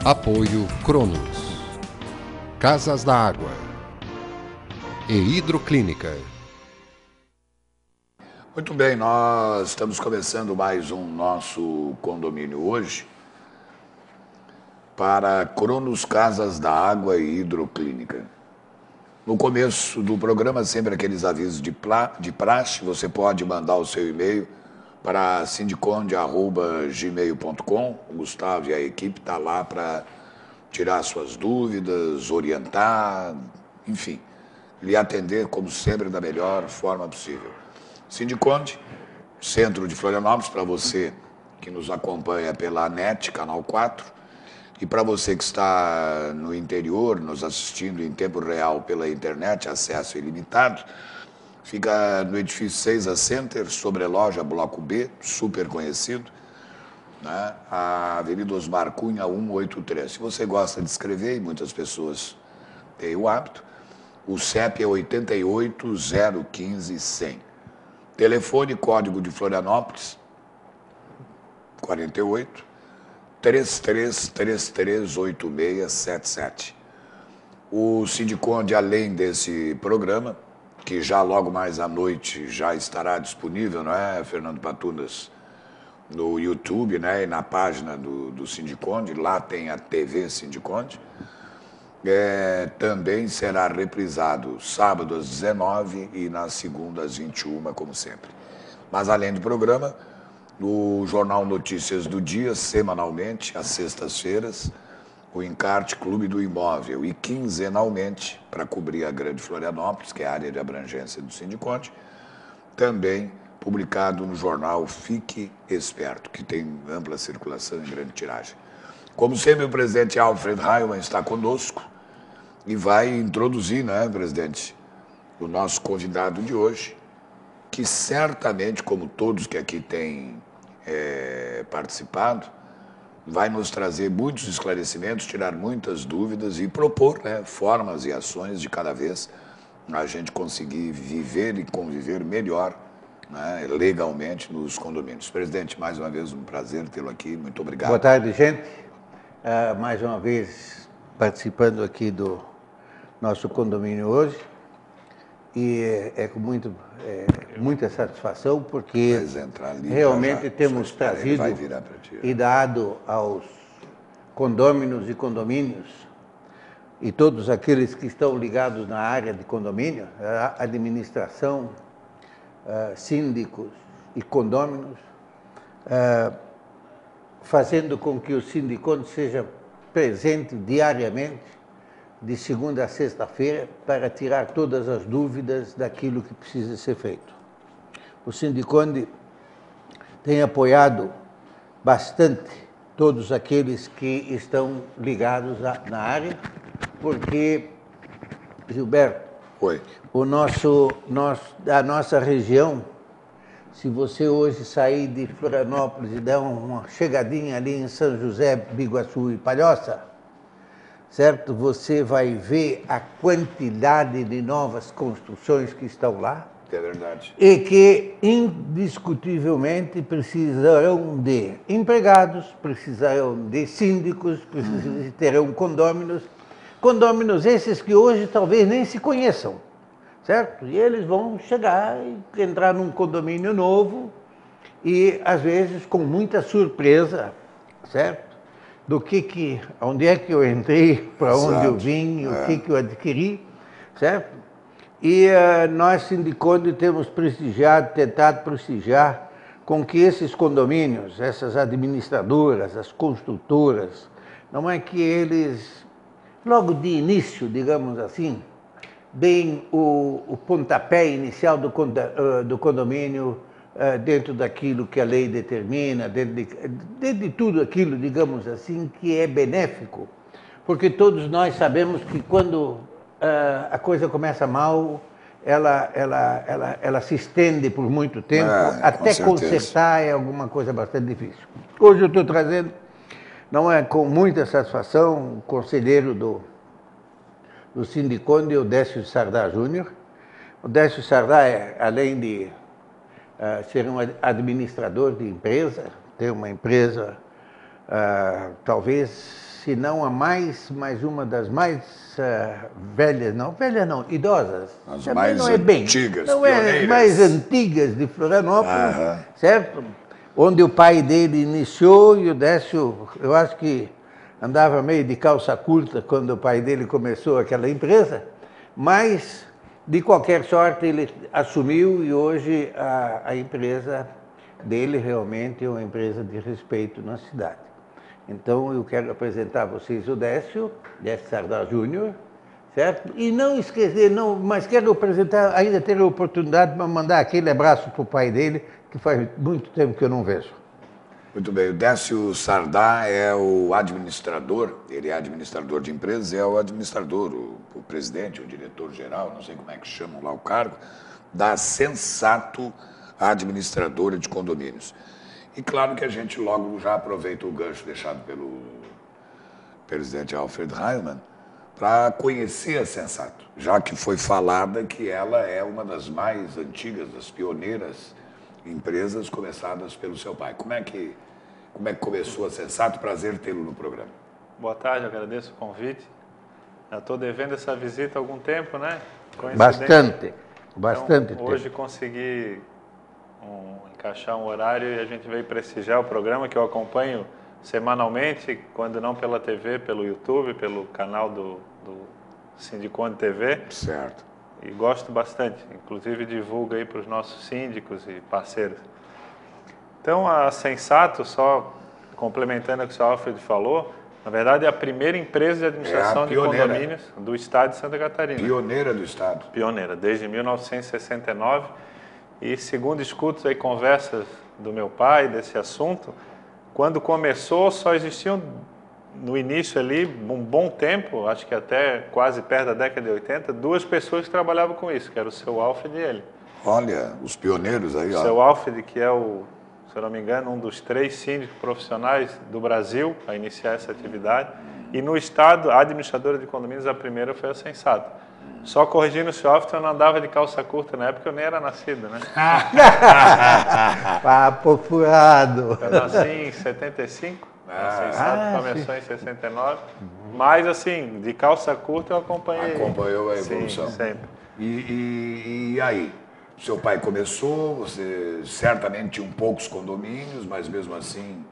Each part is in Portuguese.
Apoio Cronos, Casas da Água e Hidroclínica. Muito bem, nós estamos começando mais um nosso condomínio hoje para Cronos, Casas da Água e Hidroclínica. No começo do programa, sempre aqueles avisos de praxe, você pode mandar o seu e-mail para sindiconde@gmail.com. O Gustavo e a equipe estão lá para tirar suas dúvidas, orientar, enfim, lhe atender, como sempre, da melhor forma possível. Sindiconde, centro de Florianópolis, para você que nos acompanha pela NET, Canal 4, e para você que está no interior, nos assistindo em tempo real pela internet, acesso ilimitado, fica no edifício 6A Center, sobreloja Bloco B, super conhecido, né? A Avenida Osmar Cunha, 183. Se você gosta de escrever, e muitas pessoas têm o hábito, o CEP é 88015100. Telefone, código de Florianópolis, 48 33338677. O Sindiconde, além desse programa, que já logo mais à noite já estará disponível, não é, Fernando Patunas? No YouTube, né, e na página do Sindiconde, lá tem a TV Sindiconde. Também será reprisado sábado às 19 e na segunda às 21, como sempre. Mas além do programa, no Jornal Notícias do Dia, semanalmente, às sextas-feiras, o Encarte Clube do Imóvel, e quinzenalmente, para cobrir a Grande Florianópolis, que é a área de abrangência do Sindiconde, também publicado no jornal Fique Esperto, que tem ampla circulação em grande tiragem. Como sempre, o presidente Alfred Heimann está conosco e vai introduzir, né, presidente, o nosso convidado de hoje, que certamente, como todos que aqui têm participado, vai nos trazer muitos esclarecimentos, tirar muitas dúvidas e propor, né, formas e ações de cada vez a gente conseguir viver e conviver melhor, né, legalmente nos condomínios. Presidente, mais uma vez um prazer tê-lo aqui, muito obrigado. Boa tarde, gente. Mais uma vez participando aqui do nosso condomínio hoje, e é com muita satisfação, porque realmente temos trazido e dado aos condôminos e condomínios e todos aqueles que estão ligados na área de condomínio, a administração, síndicos e condôminos, fazendo com que o Sindiconde seja presente diariamente, de segunda a sexta-feira, para tirar todas as dúvidas daquilo que precisa ser feito. O Sindiconde tem apoiado bastante todos aqueles que estão ligados na área, porque, Gilberto, a nossa região, se você hoje sair de Florianópolis e dar uma chegadinha ali em São José, Biguaçu e Palhoça, certo? Você vai ver a quantidade de novas construções que estão lá. É verdade. E que, indiscutivelmente, precisarão de empregados, precisarão de síndicos, terão condôminos. Condôminos esses que hoje talvez nem se conheçam, certo? E eles vão chegar e entrar num condomínio novo e, às vezes, com muita surpresa, certo? Onde é que eu entrei, para onde eu vim, o que eu adquiri, certo? E nós, Sindiconde, temos tentado prestigiar com que esses condomínios, essas administradoras, as construtoras, não é que eles, logo de início, digamos assim, deem o pontapé inicial do condomínio, dentro daquilo que a lei determina, dentro de tudo aquilo, digamos assim, que é benéfico. Porque todos nós sabemos que quando a coisa começa mal, ela se estende por muito tempo, até consertar é alguma coisa bastante difícil. Hoje eu estou trazendo, não é, com muita satisfação, o conselheiro do Sindiconde, o Décio Sardá Júnior. O Décio Sardá, além de ser um administrador de empresa, ter uma empresa talvez se não a mais uma das mais velhas, não, idosas. As Também mais não é bem, antigas, não é pioneiras. mais antigas de Florianópolis, Aham. certo? Onde o pai dele iniciou e o Décio, eu acho que andava meio de calça curta quando o pai dele começou aquela empresa, mas, de qualquer sorte, ele assumiu e hoje a empresa dele realmente é uma empresa de respeito na cidade. Então, eu quero apresentar a vocês o Décio Sardá Júnior, certo? E não esquecer, não, mas quero apresentar, ainda ter a oportunidade de mandar aquele abraço para o pai dele, que faz muito tempo que eu não vejo. Muito bem, o Décio Sardá é o administrador, ele é administrador de empresas, é o administrador, o presidente, o diretor-geral, não sei como é que chamam lá o cargo, da Sensato Administradora de Condomínios. E claro que a gente logo já aproveita o gancho deixado pelo presidente Alfred Heimann para conhecer a Sensato, já que foi falada que ela é uma das mais antigas, das pioneiras empresas começadas pelo seu pai. Como é que começou a Sensato? Prazer tê-lo no programa. Boa tarde, eu agradeço o convite. Já estou devendo essa visita há algum tempo, né? Bastante então, tempo. Hoje consegui encaixar um horário e a gente veio prestigiar o programa que eu acompanho semanalmente, quando não pela TV, pelo YouTube, pelo canal do Sindicon TV. Certo. E gosto bastante, inclusive divulgo aí para os nossos síndicos e parceiros. Então, a Sensato, só complementando o que o senhor Alfred falou, na verdade é a primeira empresa de administração de condomínios do estado de Santa Catarina. Pioneira do estado. Pioneira, desde 1969. E segundo escuto aí conversas do meu pai desse assunto, quando começou só existiam no início ali, um bom tempo, acho que até quase perto da década de 80, duas pessoas que trabalhavam com isso, que era o seu Alfred e ele. Olha, os pioneiros aí, ó. O seu Alfred, que é se eu não me engano, um dos 3 síndicos profissionais do Brasil a iniciar essa atividade. E no estado, a administradora de condomínios, a primeira foi a Sensato. Só corrigindo o seu Alfred, eu não andava de calça curta na época, eu nem era nascido, né? Papo furado. Eu nasci em 75. A Sensato começou em 69, mas assim, de calça curta eu acompanhei. Acompanhou a evolução. Sim, sempre. E aí? Seu pai começou, você certamente tinha poucos condomínios, mas mesmo assim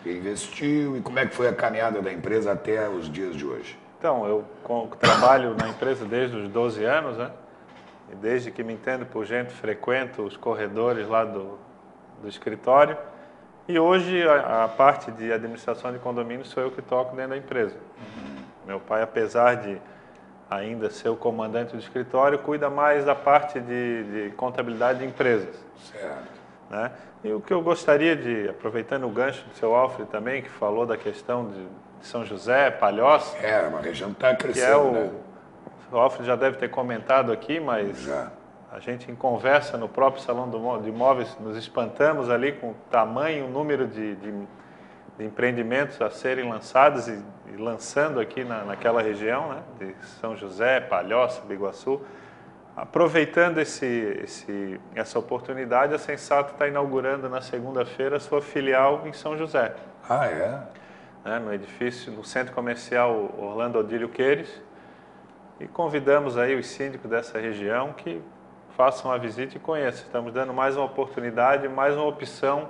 investiu. E como é que foi a caminhada da empresa até os dias de hoje? Então, eu trabalho na empresa desde os 12 anos, né? E desde que me entendo por gente, frequento os corredores lá do escritório. E hoje a parte de administração de condomínios sou eu que toco dentro da empresa. Meu pai, apesar de ainda ser o comandante do escritório, cuida mais da parte de contabilidade de empresas. Certo. Né? E o que eu gostaria de, aproveitando o gancho do seu Alfred também, que falou da questão de São José, Palhoça. É, uma região que está crescendo, né? O Alfred já deve ter comentado aqui, mas já. A gente, em conversa no próprio Salão de Imóveis, nos espantamos ali com o tamanho, o número de empreendimentos a serem lançados e lançando aqui naquela região, né, de São José, Palhoça, Biguaçu. Aproveitando essa oportunidade, a Sensato está inaugurando na segunda-feira a sua filial em São José. Ah, é? No edifício, no Centro Comercial Orlando Odílio Queires. E convidamos aí os síndicos dessa região que façam a visita e conheçam. Estamos dando mais uma oportunidade, mais uma opção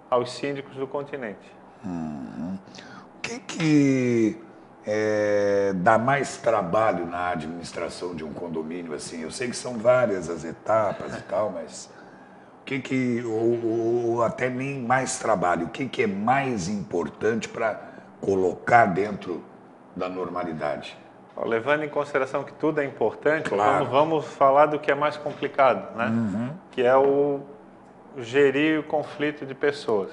aos síndicos do continente. O que dá mais trabalho na administração de um condomínio assim? Eu sei que são várias as etapas e tal, mas ou até nem mais trabalho, o que é mais importante para colocar dentro da normalidade? Levando em consideração que tudo é importante, claro. vamos falar do que é mais complicado, né? Que é o gerir o conflito de pessoas.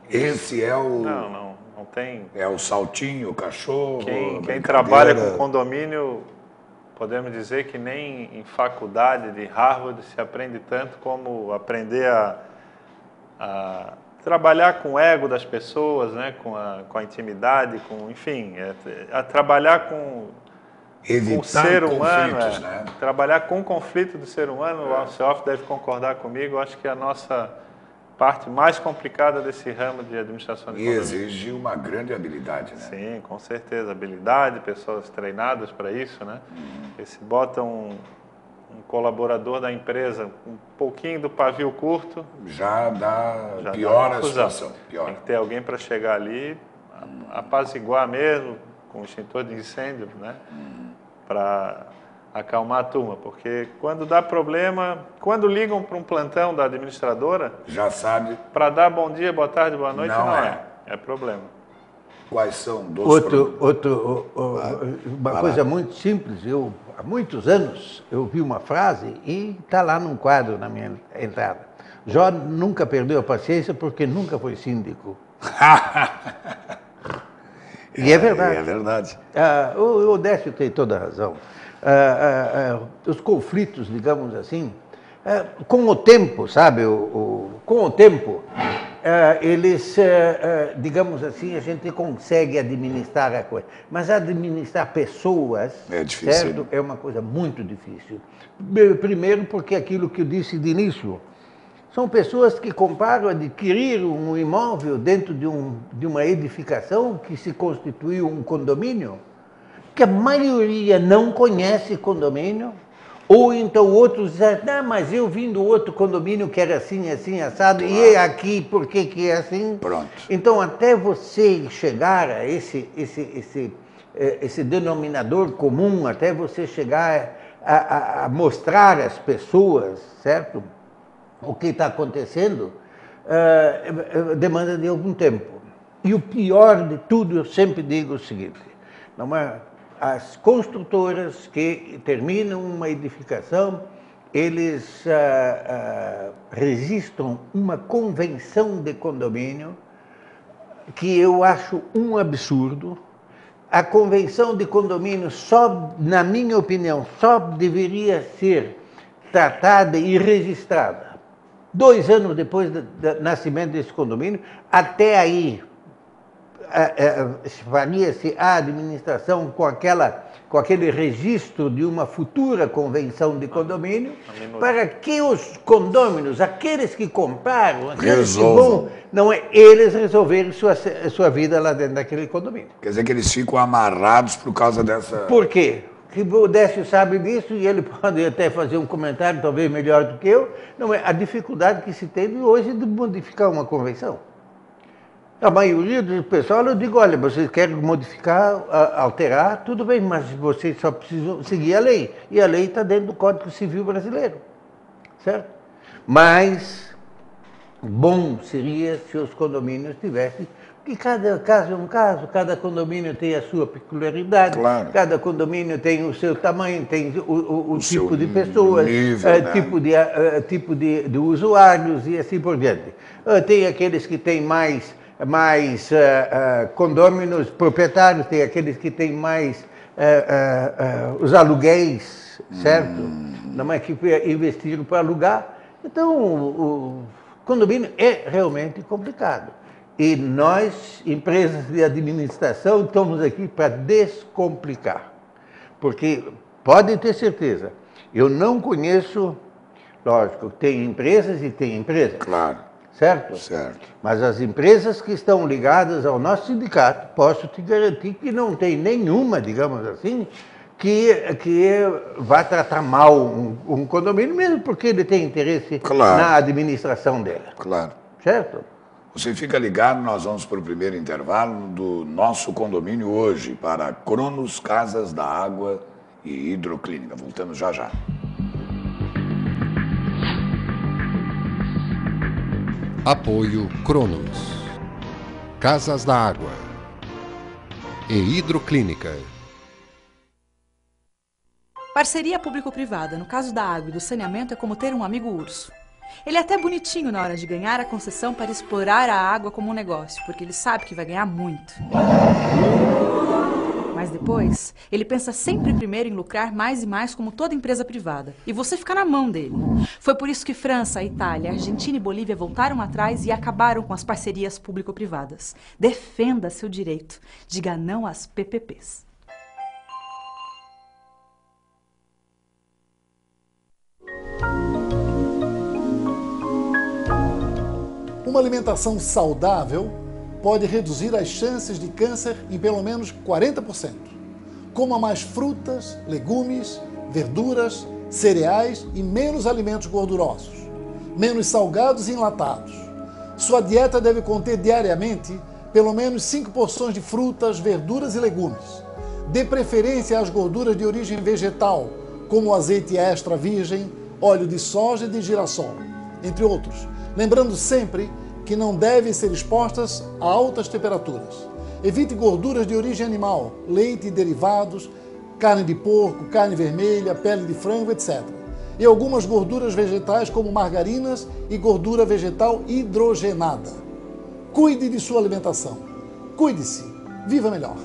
Esse é o... Não tem... É o saltinho, o cachorro... Quem trabalha com condomínio, podemos dizer que nem em faculdade de Harvard se aprende tanto como aprender a trabalhar com o ego das pessoas, né? com a intimidade, enfim, a trabalhar com... Evitar o ser humano, né? Trabalhar com o conflito do ser humano, o seu Alfred deve concordar comigo, acho que a nossa parte mais complicada desse ramo de administração de E condomínio. exige uma grande habilidade, né? Sim, com certeza. Habilidade, pessoas treinadas para isso, né? E se bota um colaborador da empresa um pouquinho do pavio curto, Já já piora dá a confusão. situação. Pior. Tem que ter alguém para chegar ali, apaziguar mesmo, com extintor de incêndio, né? Para acalmar a turma. Porque quando dá problema, quando ligam para um plantão da administradora, Já sabe para dar bom dia, boa tarde, boa noite, Não não é. é problema. quais são dos Uma coisa muito simples, eu há muitos anos eu vi uma frase e está lá num quadro na minha entrada. Jó nunca perdeu a paciência porque nunca foi síndico. E é verdade. É verdade. O Décio tem toda a razão. Os conflitos, digamos assim, com o tempo, sabe, com o tempo, eles, digamos assim, a gente consegue administrar a coisa. Mas administrar pessoas, É difícil. certo, é uma coisa muito difícil. Primeiro porque aquilo que eu disse de início, são pessoas que compraram, adquiriram um imóvel dentro de uma edificação que se constituiu um condomínio, que a maioria não conhece condomínio, ou então outros dizem, não, mas eu vim do outro condomínio que era assim, assim, assado, e é aqui, por que que é assim? Pronto. Então, até você chegar a esse denominador comum, até você chegar a mostrar às pessoas, certo? O que está acontecendo, demanda de algum tempo. E o pior de tudo, eu sempre digo o seguinte, não é? As construtoras que terminam uma edificação, eles registram uma convenção de condomínio que eu acho um absurdo. A convenção de condomínio só, na minha opinião, só deveria ser tratada e registrada 2 anos depois do nascimento desse condomínio. Até aí faria-se a administração com aquele registro de uma futura convenção de condomínio, para que os condôminos, aqueles que compraram, aqueles que vão, não é, eles resolverem sua vida lá dentro daquele condomínio. Quer dizer que eles ficam amarrados por causa dessa... Por quê? O Décio sabe disso e ele pode até fazer um comentário, talvez melhor do que eu, não é a dificuldade que se tem hoje de modificar uma convenção. A maioria do pessoal, eu digo, olha, vocês querem modificar, alterar, tudo bem, mas vocês só precisam seguir a lei. E a lei está dentro do Código Civil brasileiro, certo? Mas bom seria se os condomínios tivessem, porque cada caso é um caso, cada condomínio tem a sua peculiaridade, Claro. cada condomínio tem o seu tamanho, tem o tipo seu de pessoas, nível, né? tipo de usuários e assim por diante. Tem aqueles que têm mais condôminos proprietários, tem aqueles que têm mais os aluguéis, certo? Não é que investiram para alugar. Então, o condomínio é realmente complicado. E nós, empresas de administração, estamos aqui para descomplicar. Porque, podem ter certeza, eu não conheço, lógico, tem empresas e tem empresas. Claro. Certo? Certo. Mas as empresas que estão ligadas ao nosso sindicato, posso te garantir que não tem nenhuma, digamos assim, que vai tratar mal um condomínio, mesmo porque ele tem interesse na administração dela. Claro. Certo? Você fica ligado, nós vamos para o primeiro intervalo do nosso condomínio hoje, para Cronos Casas da Água e Hidroclínica. Voltamos já já. Apoio Cronos, Casas da Água e Hidroclínica. Parceria público-privada, no caso da água e do saneamento, é como ter um amigo urso. Ele é até bonitinho na hora de ganhar a concessão para explorar a água como um negócio, porque ele sabe que vai ganhar muito. Mas depois, ele pensa sempre primeiro em lucrar mais e mais como toda empresa privada. E você fica na mão dele. Foi por isso que França, Itália, Argentina e Bolívia voltaram atrás e acabaram com as parcerias público-privadas. Defenda seu direito. Diga não às PPPs. Uma alimentação saudável pode reduzir as chances de câncer em pelo menos 40%. Coma mais frutas, legumes, verduras, cereais e menos alimentos gordurosos. Menos salgados e enlatados. Sua dieta deve conter diariamente pelo menos 5 porções de frutas, verduras e legumes. Dê preferência às gorduras de origem vegetal, como azeite extra virgem, óleo de soja e de girassol, entre outros. Lembrando sempre que não devem ser expostas a altas temperaturas. Evite gorduras de origem animal, leite e derivados, carne de porco, carne vermelha, pele de frango, etc. E algumas gorduras vegetais como margarinas e gordura vegetal hidrogenada. Cuide de sua alimentação. Cuide-se. Viva melhor.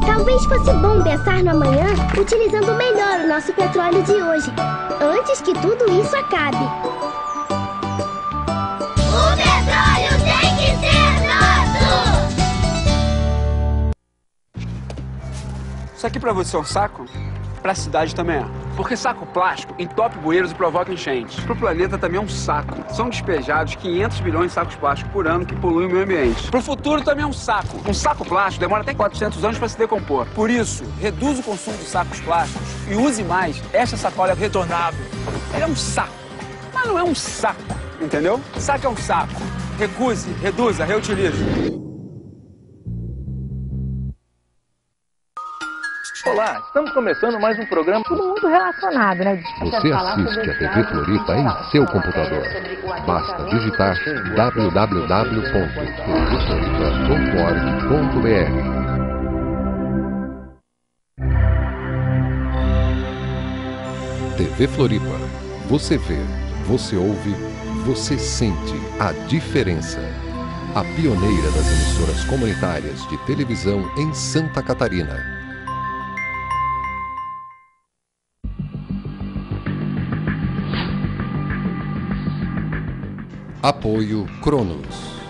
Talvez fosse bom pensar no amanhã utilizando melhor o nosso petróleo de hoje, antes que tudo isso acabe. O petróleo tem que ser nosso! Isso aqui pra você é um saco? Pra cidade também é. Porque saco plástico entope bueiros e provoca enchentes. Pro planeta também é um saco. São despejados 500 bilhões de sacos plásticos por ano que poluem o meio ambiente. Pro futuro também é um saco. Um saco plástico demora até 400 anos para se decompor. Por isso, reduza o consumo de sacos plásticos e use mais esta sacola retornável. Ele é um saco, mas não é um saco, entendeu? Saco é um saco. Recuse, reduza, reutilize. Olá, estamos começando mais um programa. Tudo muito relacionado, né? Você assiste a TV Floripa em seu computador. Basta digitar www.tvfloripa.org.br. TV Floripa. Você vê, você ouve, você sente a diferença. A pioneira das emissoras comunitárias de televisão em Santa Catarina. Apoio Cronos,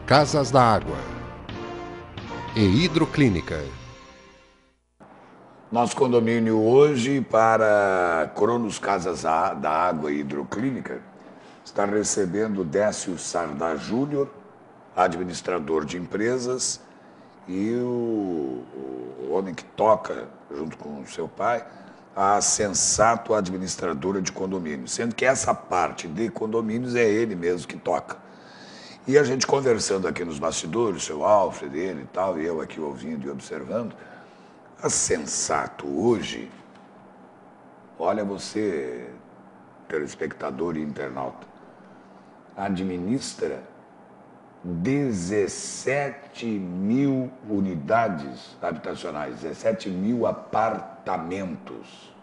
Casas da Água e Hidroclínica. Nosso condomínio hoje para Cronos Casas da Água e Hidroclínica está recebendo Décio Sardá Júnior, administrador de empresas, e o homem que toca, junto com o seu pai, a Sensato administradora de condomínios, sendo que essa parte de condomínios é ele mesmo que toca. E a gente conversando aqui nos bastidores, o seu Alfred, ele e tal, e eu aqui ouvindo e observando, a Sensato hoje, olha você, telespectador e internauta, administra 17 mil unidades habitacionais, 17 mil apartamentos.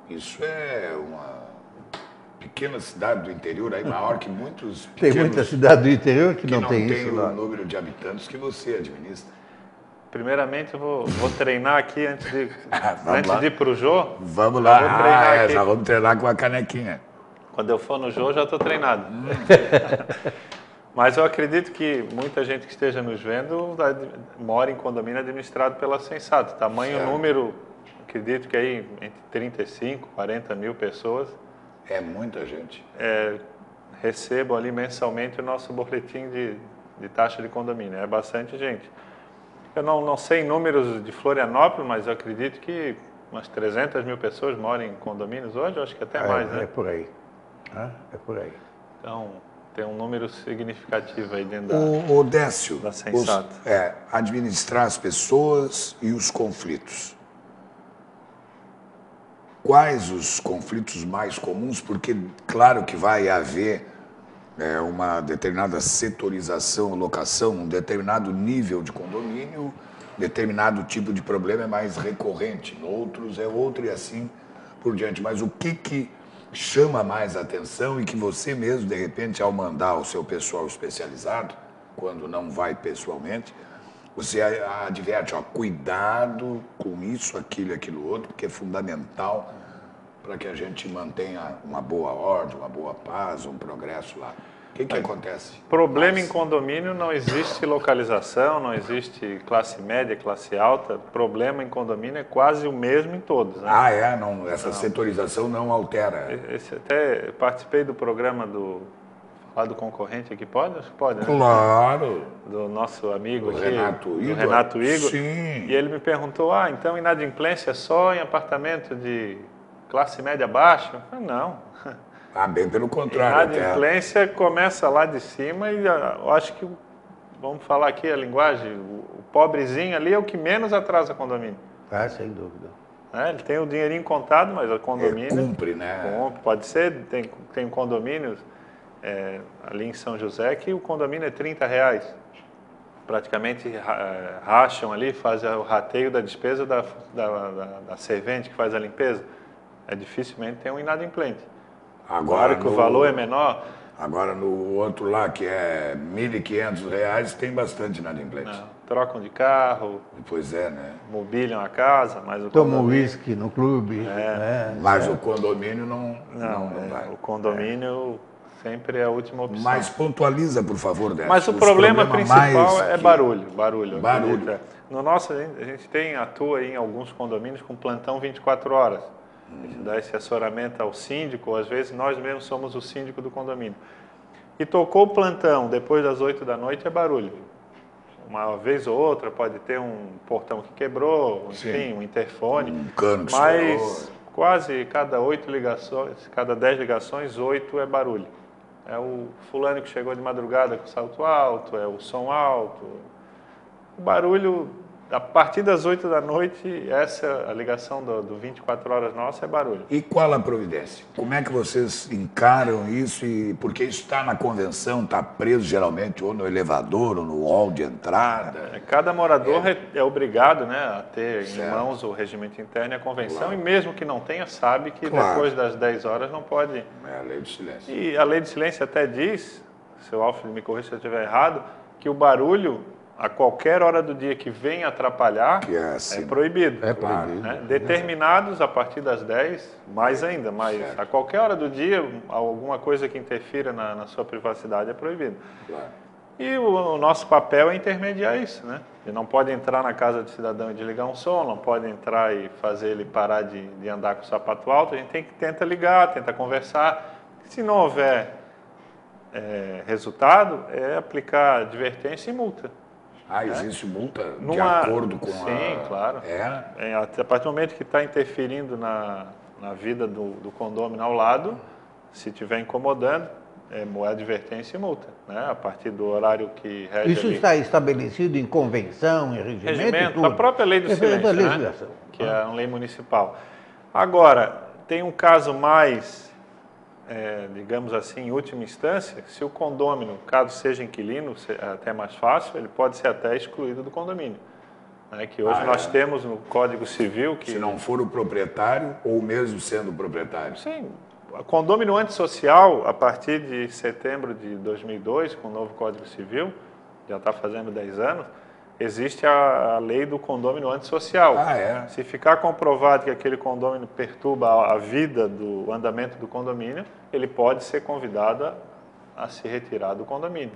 Isso é uma pequena cidade do interior, aí maior que muitos pequenos... Tem muita cidade do interior que não tem isso o lá. número de habitantes que você administra. Primeiramente, eu vou treinar aqui antes de ir para o Jô. Vamos lá, vou treinar aqui. já vamos treinar com a canequinha. Quando eu for no Jô, já estou treinado. Mas eu acredito que muita gente que esteja nos vendo mora em condomínio administrado pela Sensato. Tamanho número, acredito que aí entre 35, 40 mil pessoas. É muita gente. Recebo ali mensalmente o nosso boletim de taxa de condomínio. É bastante gente. Eu não sei números de Florianópolis, mas eu acredito que umas 300 mil pessoas moram em condomínios hoje, eu acho que até mais, né? É por aí. É por aí. Então, tem um número significativo aí dentro O Décio, da Sensato. Administrar as pessoas e os conflitos. Quais os conflitos mais comuns? Porque, claro que vai haver uma determinada setorização, locação, um determinado nível de condomínio determinado tipo de problema é mais recorrente, outros é outro e assim por diante. Mas o que chama mais atenção e que você mesmo, de repente, ao mandar o seu pessoal especializado, quando não vai pessoalmente, você adverte, ó, cuidado com isso, aquilo e aquilo outro, porque é fundamental para que a gente mantenha uma boa ordem, uma boa paz, um progresso lá. O que acontece? Problema em condomínio não existe localização, não existe classe média, classe alta. Problema em condomínio é quase o mesmo em todos. Né? Ah, é? Não, essa setorização não altera. Até participei do programa lá do concorrente aqui, pode? Acho que pode, né? Claro. Do nosso amigo do aqui, Renato Igor. Sim. E ele me perguntou, então inadimplência é só em apartamento de classe média baixa? Eu falei, não. Bem pelo contrário. Inadimplência começa lá de cima e eu acho que, vamos falar aqui a linguagem, o pobrezinho ali é o que menos atrasa condomínio. Sem dúvida. Ele tem o dinheirinho contado, mas o condomínio... cumpre, né? Pode ser, tem condomínios ali em São José que o condomínio é R$30. Praticamente racham ali, fazem o rateio da despesa da servente que faz a limpeza. Dificilmente tem um inadimplente. Agora que o valor é menor... Agora, no outro lá, que é R$1.500, tem bastante inadimplente. Não, trocam de carro. Pois é, né? Mobiliam a casa, mas o Tomam uísque no clube. Mas o condomínio não vai. O condomínio sempre é a última opção. Mas pontualiza, por favor, Décio. Mas o problema principal é barulho. Barulho. No nosso, a gente atua em alguns condomínios com plantão 24 horas. A gente dá esse assessoramento ao síndico, às vezes nós mesmos somos o síndico do condomínio. E tocou o plantão depois das 8 da noite é barulho. Uma vez ou outra pode ter um portão que quebrou, enfim, um interfone. Um cano que mas estourou. Quase cada 10 ligações, 8 é barulho. É o fulano que chegou de madrugada com salto alto, é o som alto. O barulho... A partir das 8 da noite, a ligação do 24 horas nossa é barulho. E qual a providência? Como é que vocês encaram isso? Porque isso está na convenção, está preso geralmente ou no elevador ou no hall de entrada. Cada morador é obrigado, né, a ter em mãos o regimento interno e a convenção, e mesmo que não tenha, sabe que depois das 10 horas não pode... É a lei do silêncio. E a lei do silêncio até diz, se o Alfredo me corrija se eu estiver errado, que o barulho... a qualquer hora do dia que venha atrapalhar, é proibido. É proibido. Né? Determinados a partir das 10, mais ainda, mas a qualquer hora do dia, alguma coisa que interfira na sua privacidade é proibido. Claro. E o nosso papel é intermediar isso, né? Ele não pode entrar na casa do cidadão e desligar um som, não pode entrar e fazer ele parar de andar com o sapato alto, a gente tenta ligar, tenta conversar. Se não houver resultado, é aplicar advertência e multa. Existe multa de acordo com Sim, claro. A partir do momento que está interferindo na vida do condômino ao lado, se estiver incomodando, é advertência e multa. Né? A partir do horário que rege Isso está estabelecido em convenção, em regimento? Tudo. A própria lei do silêncio, né? Que é uma lei municipal. Agora, tem um caso mais... digamos assim, em última instância, se o condômino, caso seja inquilino, até mais fácil, ele pode ser até excluído do condomínio. Né? Que hoje nós temos no Código Civil que... Se não for o proprietário ou mesmo sendo o proprietário. Sim. O condomínio antissocial, a partir de setembro de 2002, com o novo Código Civil, já está fazendo 10 anos, existe a lei do condômino antissocial. Se ficar comprovado que aquele condômino perturba a vida do andamento do condomínio, ele pode ser convidado a se retirar do condomínio.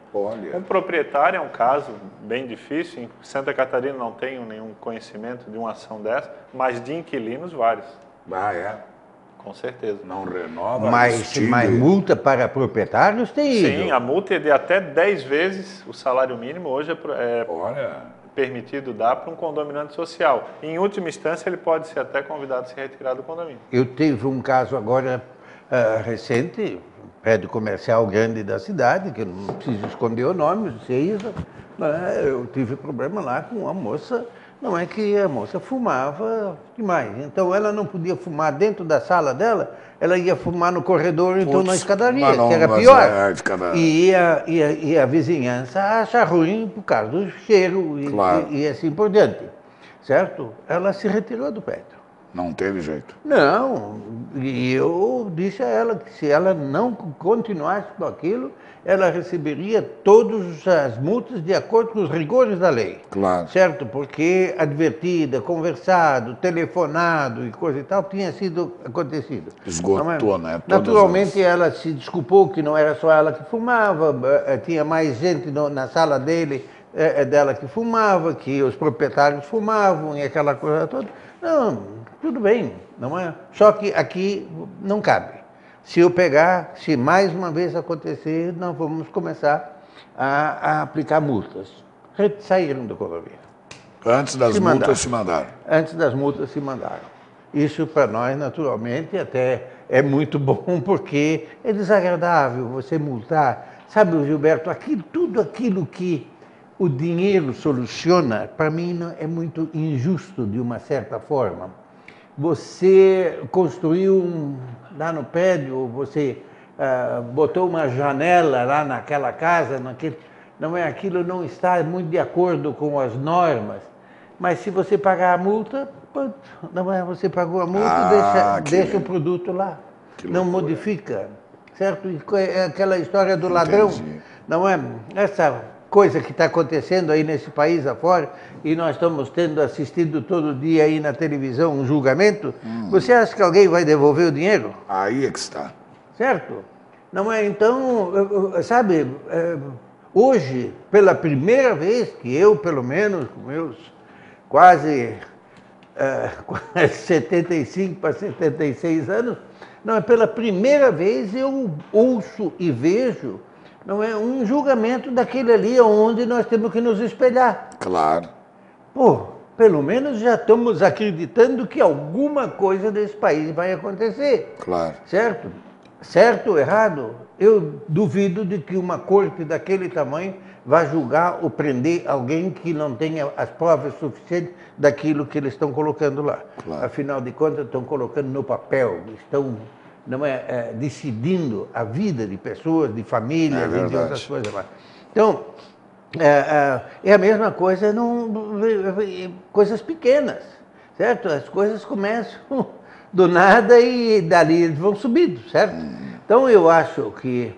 Um proprietário é um caso bem difícil. Em Santa Catarina não tenho nenhum conhecimento de uma ação dessa, mas de inquilinos vários. Com certeza. Não renova. Mas multa para proprietários tem ido. Sim, a multa é de até 10 vezes o salário mínimo. Hoje é permitido dar para um condomínio antissocial. Em última instância, ele pode ser até convidado a se retirar do condomínio. Eu tive um caso agora recente, prédio comercial grande da cidade, que eu não preciso esconder o nome, eu tive problema lá com uma moça não é que a moça fumava demais. Então ela não podia fumar dentro da sala dela, ela ia fumar no corredor, então na escadaria, que era pior. E a vizinhança acha ruim por causa do cheiro e assim por diante. Certo? Ela se retirou do prédio. Não teve jeito. Não, e eu disse a ela que se ela não continuasse com aquilo, ela receberia todas as multas de acordo com os rigores da lei. Claro. Certo? Porque advertida, conversado, telefonado e coisa e tal, tinha sido acontecido. Esgotou, né? Naturalmente ela se desculpou que não era só ela que fumava, tinha mais gente na sala dela que fumava, que os proprietários fumavam e aquela coisa toda. Não, tudo bem, não é? Só que aqui não cabe. Se eu pegar, se mais uma vez acontecer, nós vamos começar a aplicar multas. Saíram do condomínio. Antes das multas se mandaram. Antes das multas se mandaram. Isso para nós, naturalmente, até é muito bom, porque é desagradável você multar. Sabe, Gilberto, tudo aquilo que o dinheiro soluciona, para mim é muito injusto de uma certa forma. Você construiu lá no prédio, você botou uma janela lá naquela casa, aquilo não está muito de acordo com as normas, mas se você pagar a multa, você pagou a multa, deixa o produto lá, não modifica, certo? É aquela história do ladrão, não é? Essa coisa que está acontecendo aí nesse país afora, e nós estamos assistindo todo dia aí na televisão um julgamento, você acha que alguém vai devolver o dinheiro? Aí é que está. Certo? Não é? Então, sabe, hoje, pela primeira vez que eu, pelo menos, com meus quase 75 para 76 anos, não é, pela primeira vez eu ouço e vejo não é um julgamento daquele ali onde nós temos que nos espelhar. Claro. Pô, pelo menos já estamos acreditando que alguma coisa desse país vai acontecer. Claro. Certo? Certo ou errado, eu duvido de que uma corte daquele tamanho vá julgar ou prender alguém que não tenha as provas suficientes daquilo que eles estão colocando lá. Claro. Afinal de contas, estão colocando no papel, estão decidindo a vida de pessoas, de famílias e de outras coisas lá. Então, é a mesma coisa coisas pequenas, certo? As coisas começam do nada e dali eles vão subindo, certo? Então, eu acho que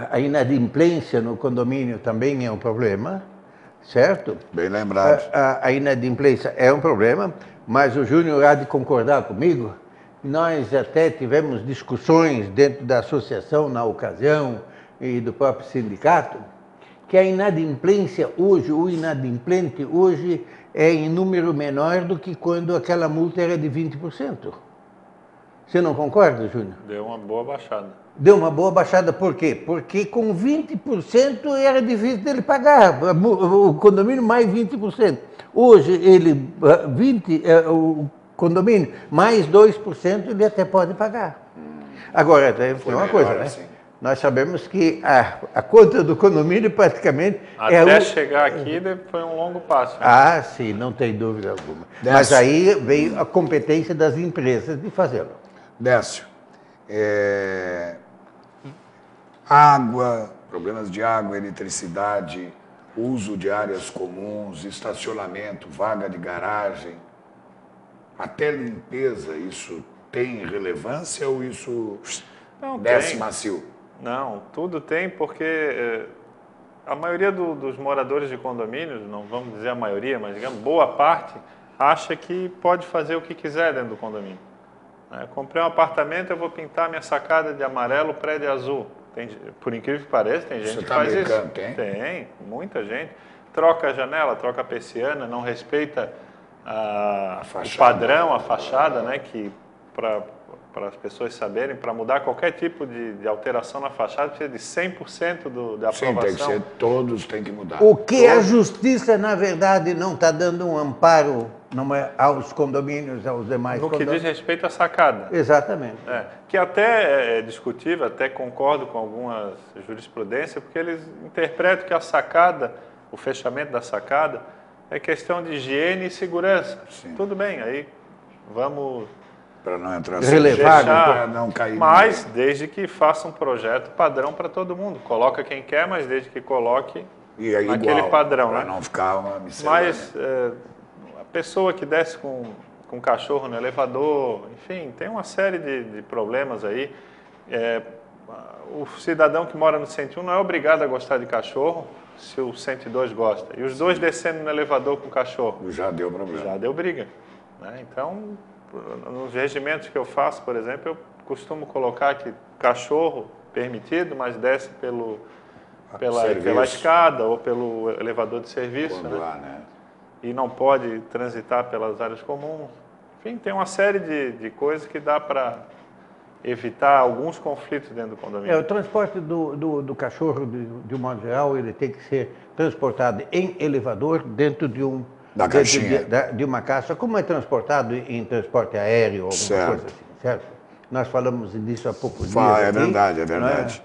a inadimplência no condomínio também é um problema, certo? Bem lembrado. A inadimplência é um problema, mas o Júnior há de concordar comigo. Nós até tivemos discussões dentro da associação na ocasião e do próprio sindicato, que a inadimplência hoje, o inadimplente hoje é em número menor do que quando aquela multa era de 20%. Você não concorda, Júnior? Deu uma boa baixada. Deu uma boa baixada, por quê? Porque com 20% era difícil dele pagar, o condomínio mais 20%. Hoje, o condomínio mais 2% ele até pode pagar. Agora, tem uma coisa, né? Assim. Nós sabemos que a conta do condomínio praticamente até chegar aqui foi um longo passo. Né? Sim, não tem dúvida alguma. Mas aí veio a competência das empresas de fazê-lo. Décio, água, problemas de água, eletricidade, uso de áreas comuns, estacionamento, vaga de garagem, até limpeza, isso tem relevância ou isso desce macio? Não, tudo tem, porque a maioria dos moradores de condomínios, não vamos dizer a maioria, mas digamos, boa parte, acha que pode fazer o que quiser dentro do condomínio. Comprei um apartamento, eu vou pintar minha sacada de amarelo, prédio azul. Por incrível que pareça, tem gente que faz isso. Tem, muita gente. Troca a janela, troca a persiana, não respeita o padrão, a fachada, né, que para as pessoas saberem, para mudar qualquer tipo de alteração na fachada, precisa de 100% da aprovação. Sim, tem que ser, todos têm que mudar. O que a justiça, na verdade, não está dando um amparo aos condomínios, aos demais condomínios. No que diz respeito à sacada. Exatamente. Que até é discutível, até concordo com algumas jurisprudências, porque eles interpretam que a sacada, o fechamento da sacada, é questão de higiene e segurança. Sim. Tudo bem, aí vamos Para não entrar Relevar, para não cair. mas desde que faça um projeto padrão para todo mundo. Coloca quem quer, mas desde que coloque E aí, naquele igual, padrão. para Né? não ficar uma miscelânea. Mas a pessoa que desce com cachorro no elevador, enfim, tem uma série de problemas aí. O cidadão que mora no 101 não é obrigado a gostar de cachorro se o 102 gosta. E os dois descendo no elevador com o cachorro. Já deu problema. Já deu briga. Né? Então, nos regimentos que eu faço, por exemplo, eu costumo colocar que cachorro permitido, mas desce pela escada ou pelo elevador de serviço. Quando há, né? E não pode transitar pelas áreas comuns. Enfim, tem uma série de coisas que dá para evitar alguns conflitos dentro do condomínio. O transporte do cachorro, de um modo geral, ele tem que ser transportado em elevador dentro de Da caixinha. de uma caixa, como é transportado em transporte aéreo ou alguma coisa assim, certo? Nós falamos disso há poucos dias É aqui, verdade, é verdade.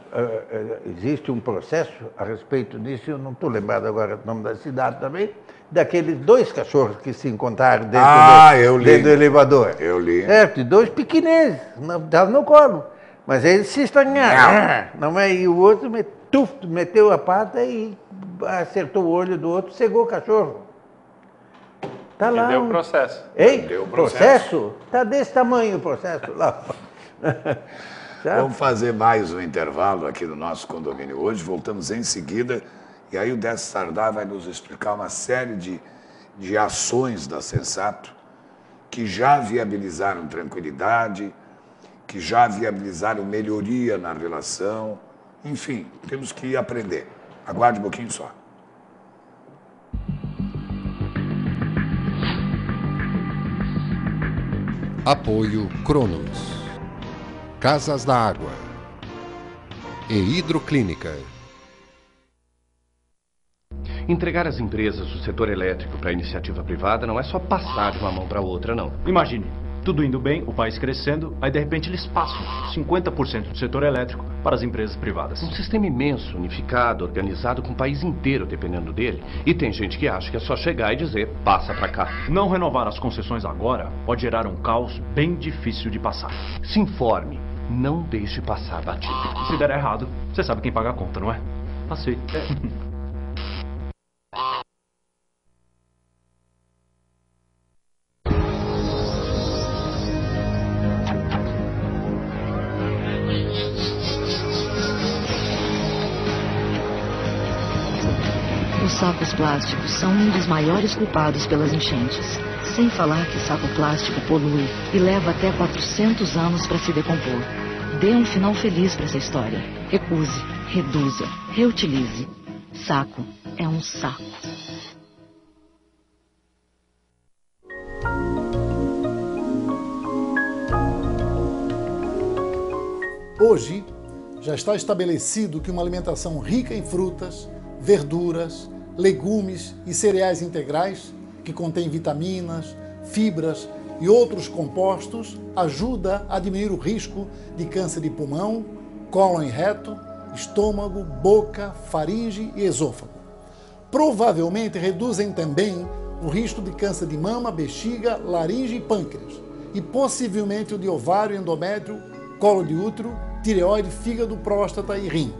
existe um processo a respeito disso, eu não estou lembrado agora do nome da cidade também, daqueles 2 cachorros que se encontraram dentro do elevador. Eu li. Certo, e 2 pequeneses, estavam no colo. Mas eles se estranharam. Não é? E o outro meteu a pata e acertou o olho do outro, cegou o cachorro. Tá lá. E deu processo. Ei, Deu processo? Tá desse tamanho o processo lá. Vamos fazer mais um intervalo aqui no nosso condomínio hoje. Voltamos em seguida. E aí o Décio Sardá vai nos explicar uma série de ações da Sensato que já viabilizaram tranquilidade, que já viabilizaram melhoria na relação. Enfim, temos que aprender. Aguarde um pouquinho só. Apoio Cronos, Casas da Água e Hidroclínica. Entregar as empresas do setor elétrico para a iniciativa privada não é só passar de uma mão para outra, não. Imagine, tudo indo bem, o país crescendo, aí de repente eles passam 50% do setor elétrico para as empresas privadas. Um sistema imenso, unificado, organizado, com o país inteiro dependendo dele. E tem gente que acha que é só chegar e dizer, passa para cá. Não renovar as concessões agora pode gerar um caos bem difícil de passar. Se informe, não deixe passar batido. E se der errado, você sabe quem paga a conta, não é? Passei. Os sacos plásticos são um dos maiores culpados pelas enchentes. Sem falar que saco plástico polui e leva até 400 anos para se decompor. Dê um final feliz para essa história. Recuse, reduza, reutilize. Saco é um saco. Hoje, já está estabelecido que uma alimentação rica em frutas, verduras, legumes e cereais integrais, que contém vitaminas, fibras e outros compostos, ajuda a diminuir o risco de câncer de pulmão, cólon e reto, estômago, boca, faringe e esôfago. Provavelmente reduzem também o risco de câncer de mama, bexiga, laringe e pâncreas, e possivelmente o de ovário, endométrio, colo de útero, tireoide, fígado, próstata e rim.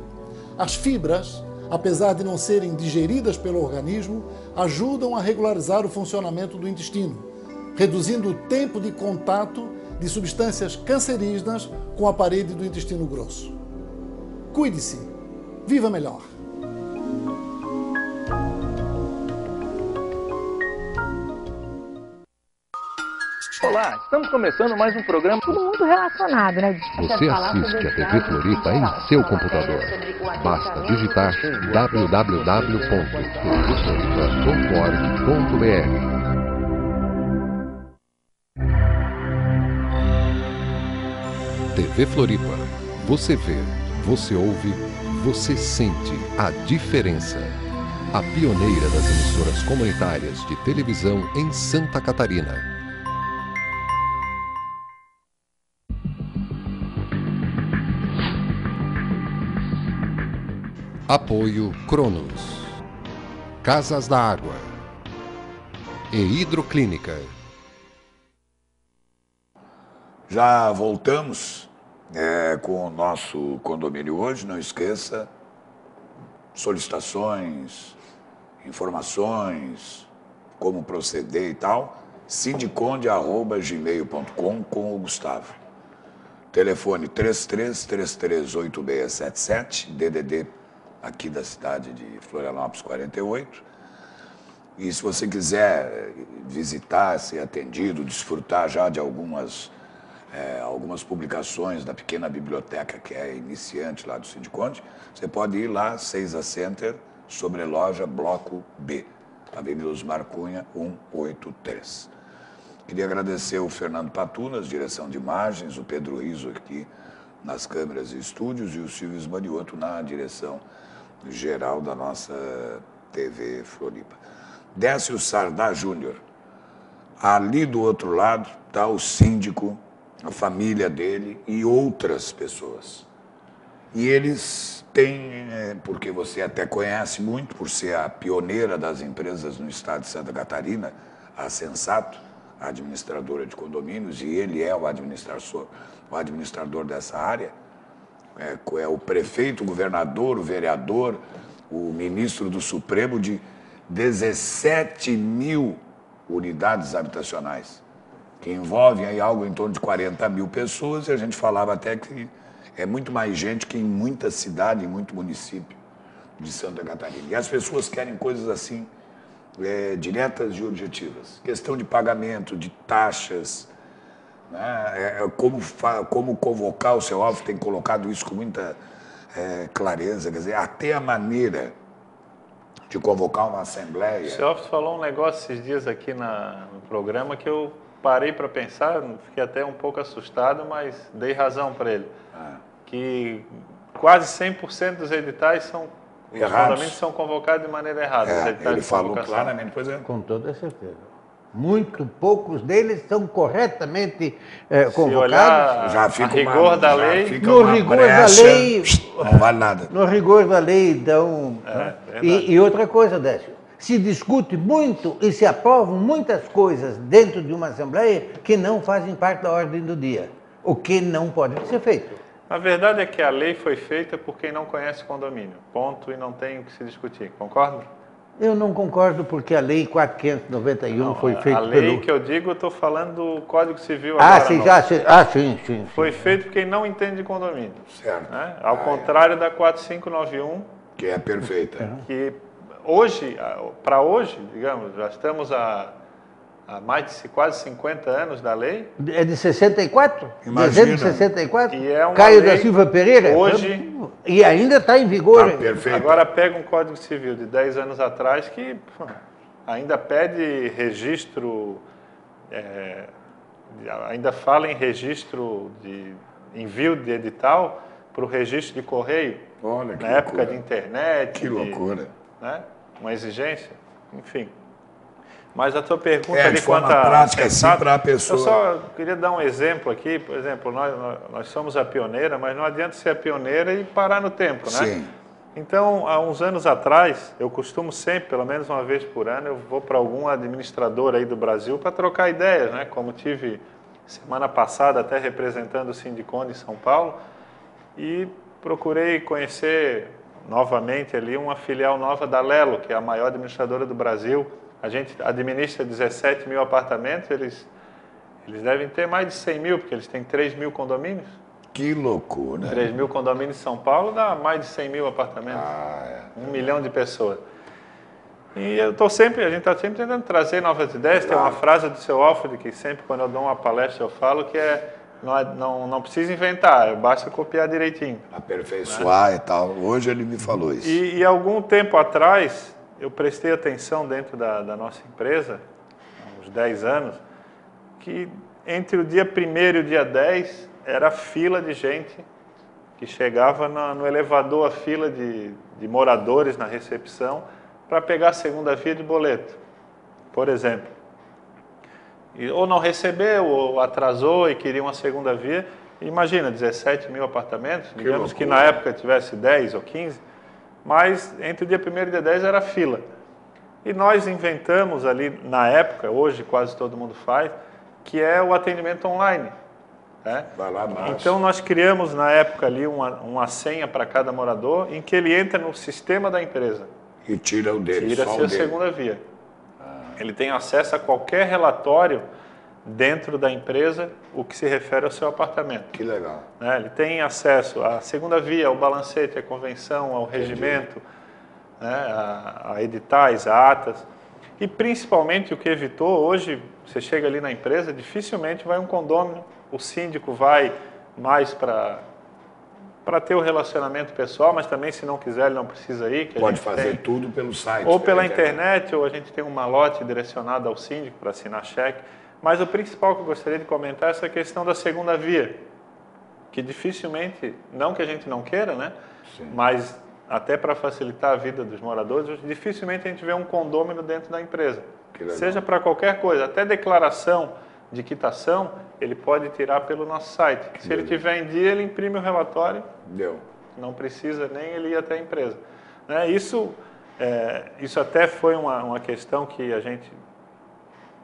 As fibras, apesar de não serem digeridas pelo organismo, ajudam a regularizar o funcionamento do intestino, reduzindo o tempo de contato de substâncias cancerígenas com a parede do intestino grosso. Cuide-se, viva melhor! Olá, estamos começando mais um programa. Tudo muito relacionado, né? Você assiste a TV Floripa em seu computador. Basta digitar www.tvfloripa.org.br. TV Floripa. Você vê, você ouve, você sente a diferença. A pioneira das emissoras comunitárias de televisão em Santa Catarina. Apoio Cronos, Casas da Água e Hidroclínica. Já voltamos com o nosso condomínio hoje. Não esqueça, solicitações, informações, como proceder e tal, sindiconde@gmail.com com o Gustavo. Telefone 33338677, DDD aqui da cidade de Florianópolis 48. E se você quiser visitar, ser atendido, desfrutar já de algumas publicações da pequena biblioteca que é iniciante lá do Sindiconde, você pode ir lá, 6A Center, sobreloja, bloco B, Avenida Osmar Cunha, 183. Queria agradecer o Fernando Patunas, direção de imagens, o Pedro Riso aqui nas câmeras e estúdios e o Silvio Esmanioto na direção geral da nossa TV Floripa. Décio Sardá Júnior. Ali do outro lado está o síndico, a família dele e outras pessoas. E eles têm, porque você até conhece muito, por ser a pioneira das empresas no estado de Santa Catarina, a Sensato, a administradora de condomínios, e ele é o administrador dessa área, é o prefeito, o governador, o vereador, o ministro do Supremo de 17 mil unidades habitacionais, que envolvem aí algo em torno de 40 mil pessoas, e a gente falava até que é muito mais gente que em muita cidade, em muito município de Santa Catarina. E as pessoas querem coisas assim, diretas e objetivas. Questão de pagamento, de taxas, né? Como convocar o seu alvo, tem colocado isso com muita clareza, quer dizer, até a maneira de convocar uma assembleia. O seu Alves falou um negócio esses dias aqui no programa que eu parei para pensar, fiquei até um pouco assustado, mas dei razão para ele. Que quase 100% dos editais são condomínios são convocados de maneira errada. Ele falou claramente, pois é. Com toda certeza. Muito poucos deles são corretamente convocados. Se olhar já fica a rigor da lei, no rigor da lei, não vale nada. No rigor da lei, então. E outra coisa, Décio, se discute muito e se aprovam muitas coisas dentro de uma assembleia que não fazem parte da ordem do dia, o que não pode ser feito. A verdade é que a lei foi feita por quem não conhece condomínio. Ponto, e não tem o que se discutir. Concorda? Eu não concordo porque a Lei 4.591 foi feita pelo... A lei que eu digo, eu estou falando do Código Civil agora. Sim. Foi feito por quem não entende de condomínio. Certo. Né? Ao contrário da 4591. Que é perfeita. Que hoje, para hoje, digamos, já estamos há mais de quase 50 anos da lei. É de 64? Imagina. De 64? E é uma Caio lei da Silva Pereira? Hoje... E ainda está em vigor. Tá perfeito. Agora pega um Código Civil de 10 anos atrás que ainda pede registro, ainda fala em registro de envio de edital para o registro de correio. Olha, que na época de internet. Que loucura. Né? Uma exigência, enfim. Mas a tua pergunta ali de forma quanto prática, assim, para a pessoa. Eu só queria dar um exemplo aqui. Por exemplo, nós somos a pioneira, mas não adianta ser a pioneira e parar no tempo, né? Sim. Então, há uns anos atrás, eu costumo sempre, pelo menos uma vez por ano, eu vou para algum administrador aí do Brasil para trocar ideias, né? Como tive semana passada até representando o Sindiconde em São Paulo, e procurei conhecer novamente ali uma filial nova da Lelo, que é a maior administradora do Brasil. A gente administra 17 mil apartamentos, eles devem ter mais de 100 mil, porque eles têm 3 mil condomínios. Que loucura. 3 mil condomínios em São Paulo dá mais de 100 mil apartamentos. 1 milhão de pessoas. E a gente está sempre tentando trazer novas ideias. Tem uma frase do seu Alfred, que sempre quando eu dou uma palestra eu falo, que não precisa inventar, basta copiar direitinho. Aperfeiçoar, né? E tal. Hoje ele me falou isso. E algum tempo atrás, eu prestei atenção dentro da nossa empresa, há uns 10 anos, que entre o dia 1º e o dia 10 era fila de gente que chegava no elevador, a fila de moradores na recepção para pegar a segunda via de boleto, por exemplo. Ou não recebeu, ou atrasou e queria uma segunda via. Imagina, 17 mil apartamentos, digamos que na época tivesse 10 ou 15, mas entre o dia 1º e o dia 10 era fila. E nós inventamos ali, na época, hoje quase todo mundo faz, que é o atendimento online. Né? Vai lá, baixa. Então nós criamos na época ali uma senha para cada morador, em que ele entra no sistema da empresa. E tira o dele, só o Tira-se a dele. segunda via. Ele tem acesso a qualquer relatório dentro da empresa, o que se refere ao seu apartamento. Que legal. Né? Ele tem acesso à segunda via, ao balancete, à convenção, ao regimento, né? a editais, a atas. E principalmente o que evitou, hoje você chega ali na empresa, dificilmente vai um condômino, o síndico vai mais para ter o relacionamento pessoal, mas também se não quiser ele não precisa ir. Que Pode fazer tudo pelo site. Ou pela internet, ou a gente tem um malote direcionado ao síndico para assinar cheque. Mas o principal que eu gostaria de comentar é essa questão da segunda via, que dificilmente, não que a gente não queira, né? Sim. Mas até para facilitar a vida dos moradores, dificilmente a gente vê um condômino dentro da empresa. Seja para qualquer coisa, até declaração de quitação, ele pode tirar pelo nosso site. Se ele tiver em dia, ele imprime o relatório. Deu. Não precisa nem ele ir até a empresa. Né? Isso até foi uma questão que a gente,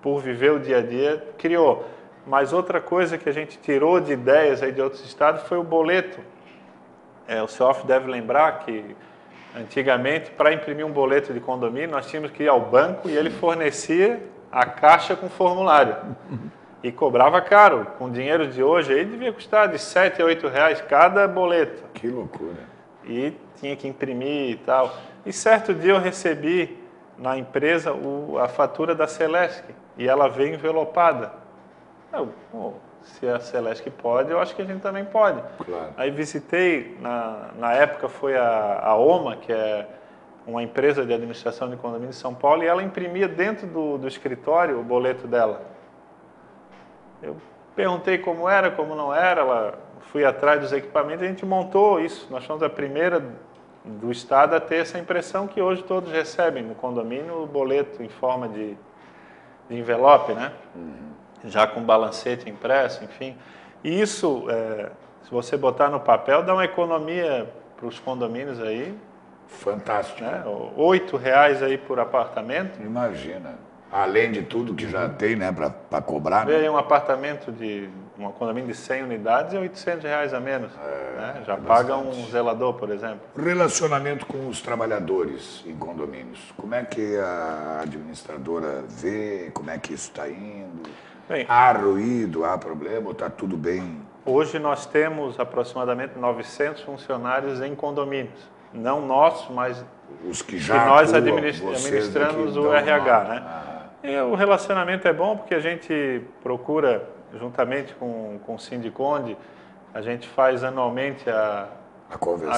por viver o dia a dia, criou. Mas outra coisa que a gente tirou de ideias aí de outros estados foi o boleto. O CEOF deve lembrar que, antigamente, para imprimir um boleto de condomínio, nós tínhamos que ir ao banco e ele fornecia a caixa com formulário. E cobrava caro. Com dinheiro de hoje, aí devia custar de R$7 a R$8 cada boleto. Que loucura. E tinha que imprimir e tal. E certo dia eu recebi na empresa a fatura da Celesc. E ela veio envelopada. Se a Celesc pode, eu acho que a gente também pode. Claro. Aí visitei, na época foi a OMA, que é uma empresa de administração de condomínio de São Paulo, e ela imprimia dentro do escritório o boleto dela. Eu perguntei como era, como não era, fui atrás dos equipamentos, a gente montou isso. Nós fomos a primeira do estado a ter essa impressão que hoje todos recebem no condomínio, o boleto em forma de envelope, né? Já com balancete impresso, enfim. E isso, se você botar no papel, dá uma economia para os condomínios aí. Fantástico. Né? R$8 aí por apartamento. Imagina. Além de tudo que já tem, né, para cobrar. Vê aí um apartamento um condomínio de 100 unidades é R$800 a menos. Né? Já paga um zelador, por exemplo. Relacionamento com os trabalhadores em condomínios. Como é que a administradora vê? Como é que isso está indo? Bem, há ruído, há problema ou está tudo bem? Hoje nós temos aproximadamente 900 funcionários em condomínios. Não nossos, mas os que já nós atuam, administramos o RH. Né? E o relacionamento é bom porque a gente procura, juntamente com o Sindiconde, a gente faz anualmente a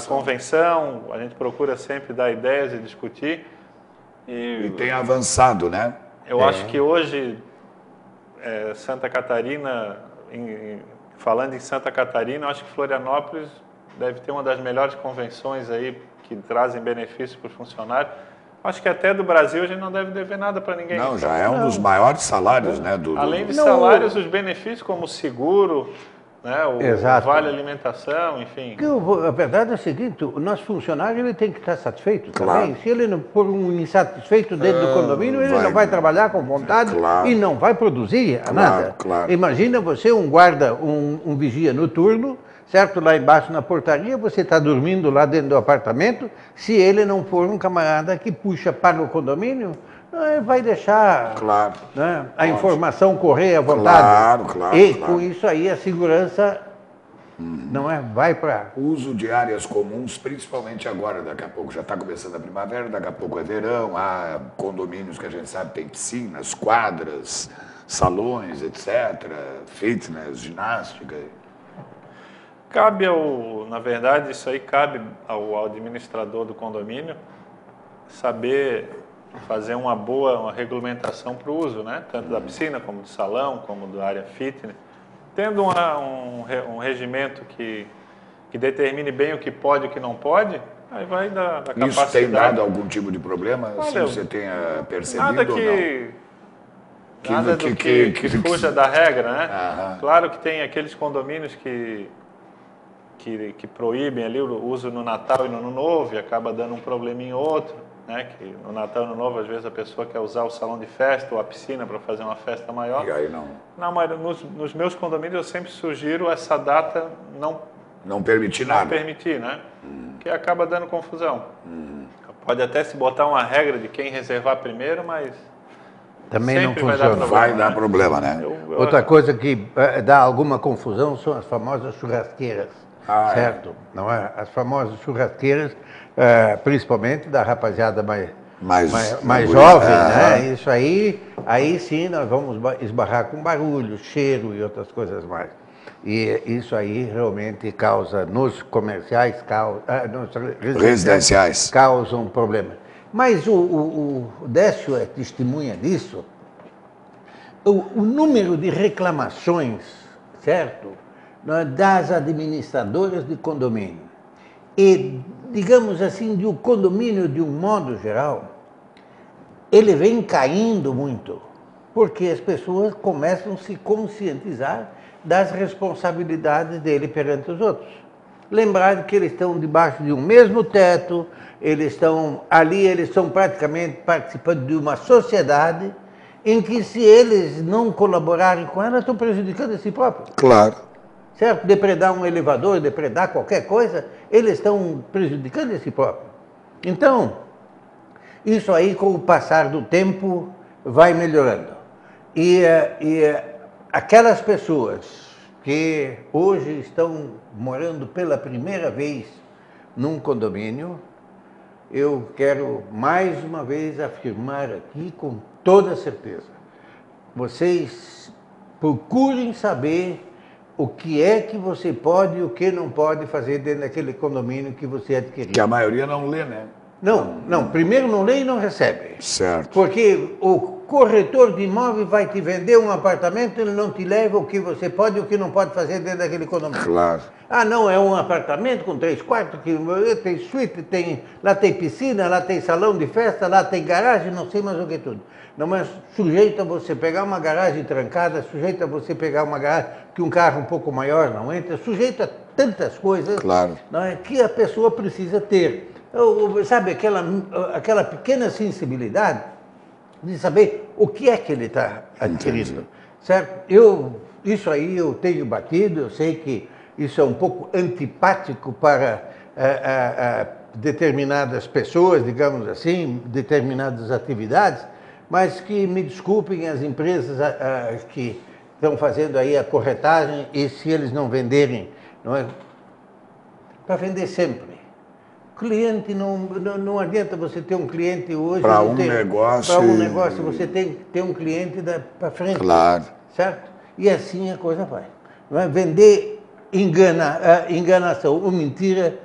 convenção, a gente procura sempre dar ideias e discutir. E tem avançado, né? Eu acho que hoje, Santa Catarina, falando em Santa Catarina, eu acho que Florianópolis deve ter uma das melhores convenções aí que trazem benefícios para os funcionários. Acho que até do Brasil a gente não deve dever nada para ninguém. Não, já é um dos maiores salários, né? Além de salários, os benefícios como o seguro, né, o vale alimentação, enfim. A verdade é a seguinte, o nosso funcionário ele tem que estar satisfeito também. Se ele não for um insatisfeito dentro do condomínio, ele não vai trabalhar com vontade e não vai produzir nada. Imagina você, um guarda, um vigia noturno, certo? Lá embaixo na portaria, você está dormindo lá dentro do apartamento, se ele não for um camarada que puxa para o condomínio, ele vai deixar né, a informação correr à vontade. Com isso aí a segurança não vai para... Uso de áreas comuns, principalmente agora, daqui a pouco já está começando a primavera, daqui a pouco é verão, há condomínios que a gente sabe tem piscinas, quadras, salões, etc., fitness, ginástica. Cabe na verdade, isso aí cabe ao administrador do condomínio saber fazer uma regulamentação para o uso, né? Tanto da piscina, como do salão, como da área fitness. Tendo um regimento que determine bem o que pode e o que não pode, aí vai da capacidade. Isso tem dado algum tipo de problema? Olha, se você tenha percebido nada ou não? Nada que fuja da regra, né? Claro que tem aqueles condomínios que proíbem ali o uso no Natal e no Ano Novo e acaba dando um probleminha ou outro. né? Que no Natal e no Novo, às vezes, a pessoa quer usar o salão de festa ou a piscina para fazer uma festa maior. E aí não. Nos meus condomínios, eu sempre sugiro essa data não permitir nada. Não permitir, né? Que acaba dando confusão. Pode até se botar uma regra de quem reservar primeiro, mas também não funciona. Vai dar problema, né? Outra coisa que dá alguma confusão são as famosas churrasqueiras, certo? Não é? As famosas churrasqueiras, principalmente da rapaziada mais jovem, né? Isso aí sim nós vamos esbarrar com barulho, cheiro e outras coisas mais. E isso aí realmente causa, nos comerciais, nos residenciais, causa um problema. Mas o Décio é testemunha disso. O número de reclamações, certo, das administradoras de condomínio e, digamos assim, de um condomínio de um modo geral, ele vem caindo muito, porque as pessoas começam a se conscientizar das responsabilidades dele perante os outros. Lembrar que eles estão debaixo de um mesmo teto, eles estão praticamente participando de uma sociedade em que, se eles não colaborarem com ela, estão prejudicando a si próprios. Claro. Certo? Depredar um elevador, depredar qualquer coisa, eles estão prejudicando a si próprios. Então, isso aí, com o passar do tempo, vai melhorando. E aquelas pessoas que hoje estão morando pela primeira vez num condomínio, eu quero mais uma vez afirmar aqui com toda certeza, vocês procurem saber o que é que você pode e o que não pode fazer dentro daquele condomínio que você adquiriu. Que a maioria não lê, né? Não, primeiro não lê e não recebe. Certo. Porque o corretor de imóvel vai te vender um apartamento, ele não te leva o que você pode e o que não pode fazer dentro daquele condomínio. Claro. Ah, não, é um apartamento com 3 quartos, que tem suíte, lá tem piscina, lá tem salão de festa, lá tem garagem, não sei mais o que tudo. Não, mas sujeito a você pegar uma garagem trancada, sujeito a você pegar uma garagem que um carro um pouco maior não entra, sujeito a tantas coisas, claro, não é, que a pessoa precisa ter. Sabe, aquela pequena sensibilidade de saber o que é que ele está adquirindo, certo? Isso aí eu tenho batido, eu sei que isso é um pouco antipático para determinadas pessoas, digamos assim, determinadas atividades, mas que me desculpem as empresas que estão fazendo aí a corretagem, e se eles não venderem, não é? Para vender sempre. Cliente, não adianta você ter um cliente hoje... Para um negócio... Para um negócio, você tem que ter um cliente para frente. Claro. Certo? E assim a coisa vai. Não é? Vender enganação ou mentira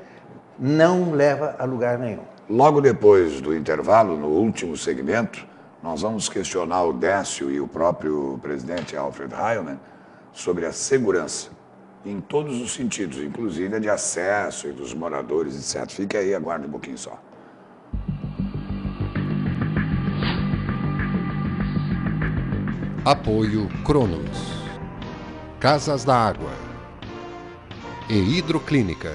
não leva a lugar nenhum. Logo depois do intervalo, no último segmento, nós vamos questionar o Décio e o próprio presidente Alfred Heilmann sobre a segurança, em todos os sentidos, inclusive a de acesso e dos moradores, etc. Fique aí, aguarde um pouquinho só. Apoio Cronos, Casas da Água e Hidroclínica.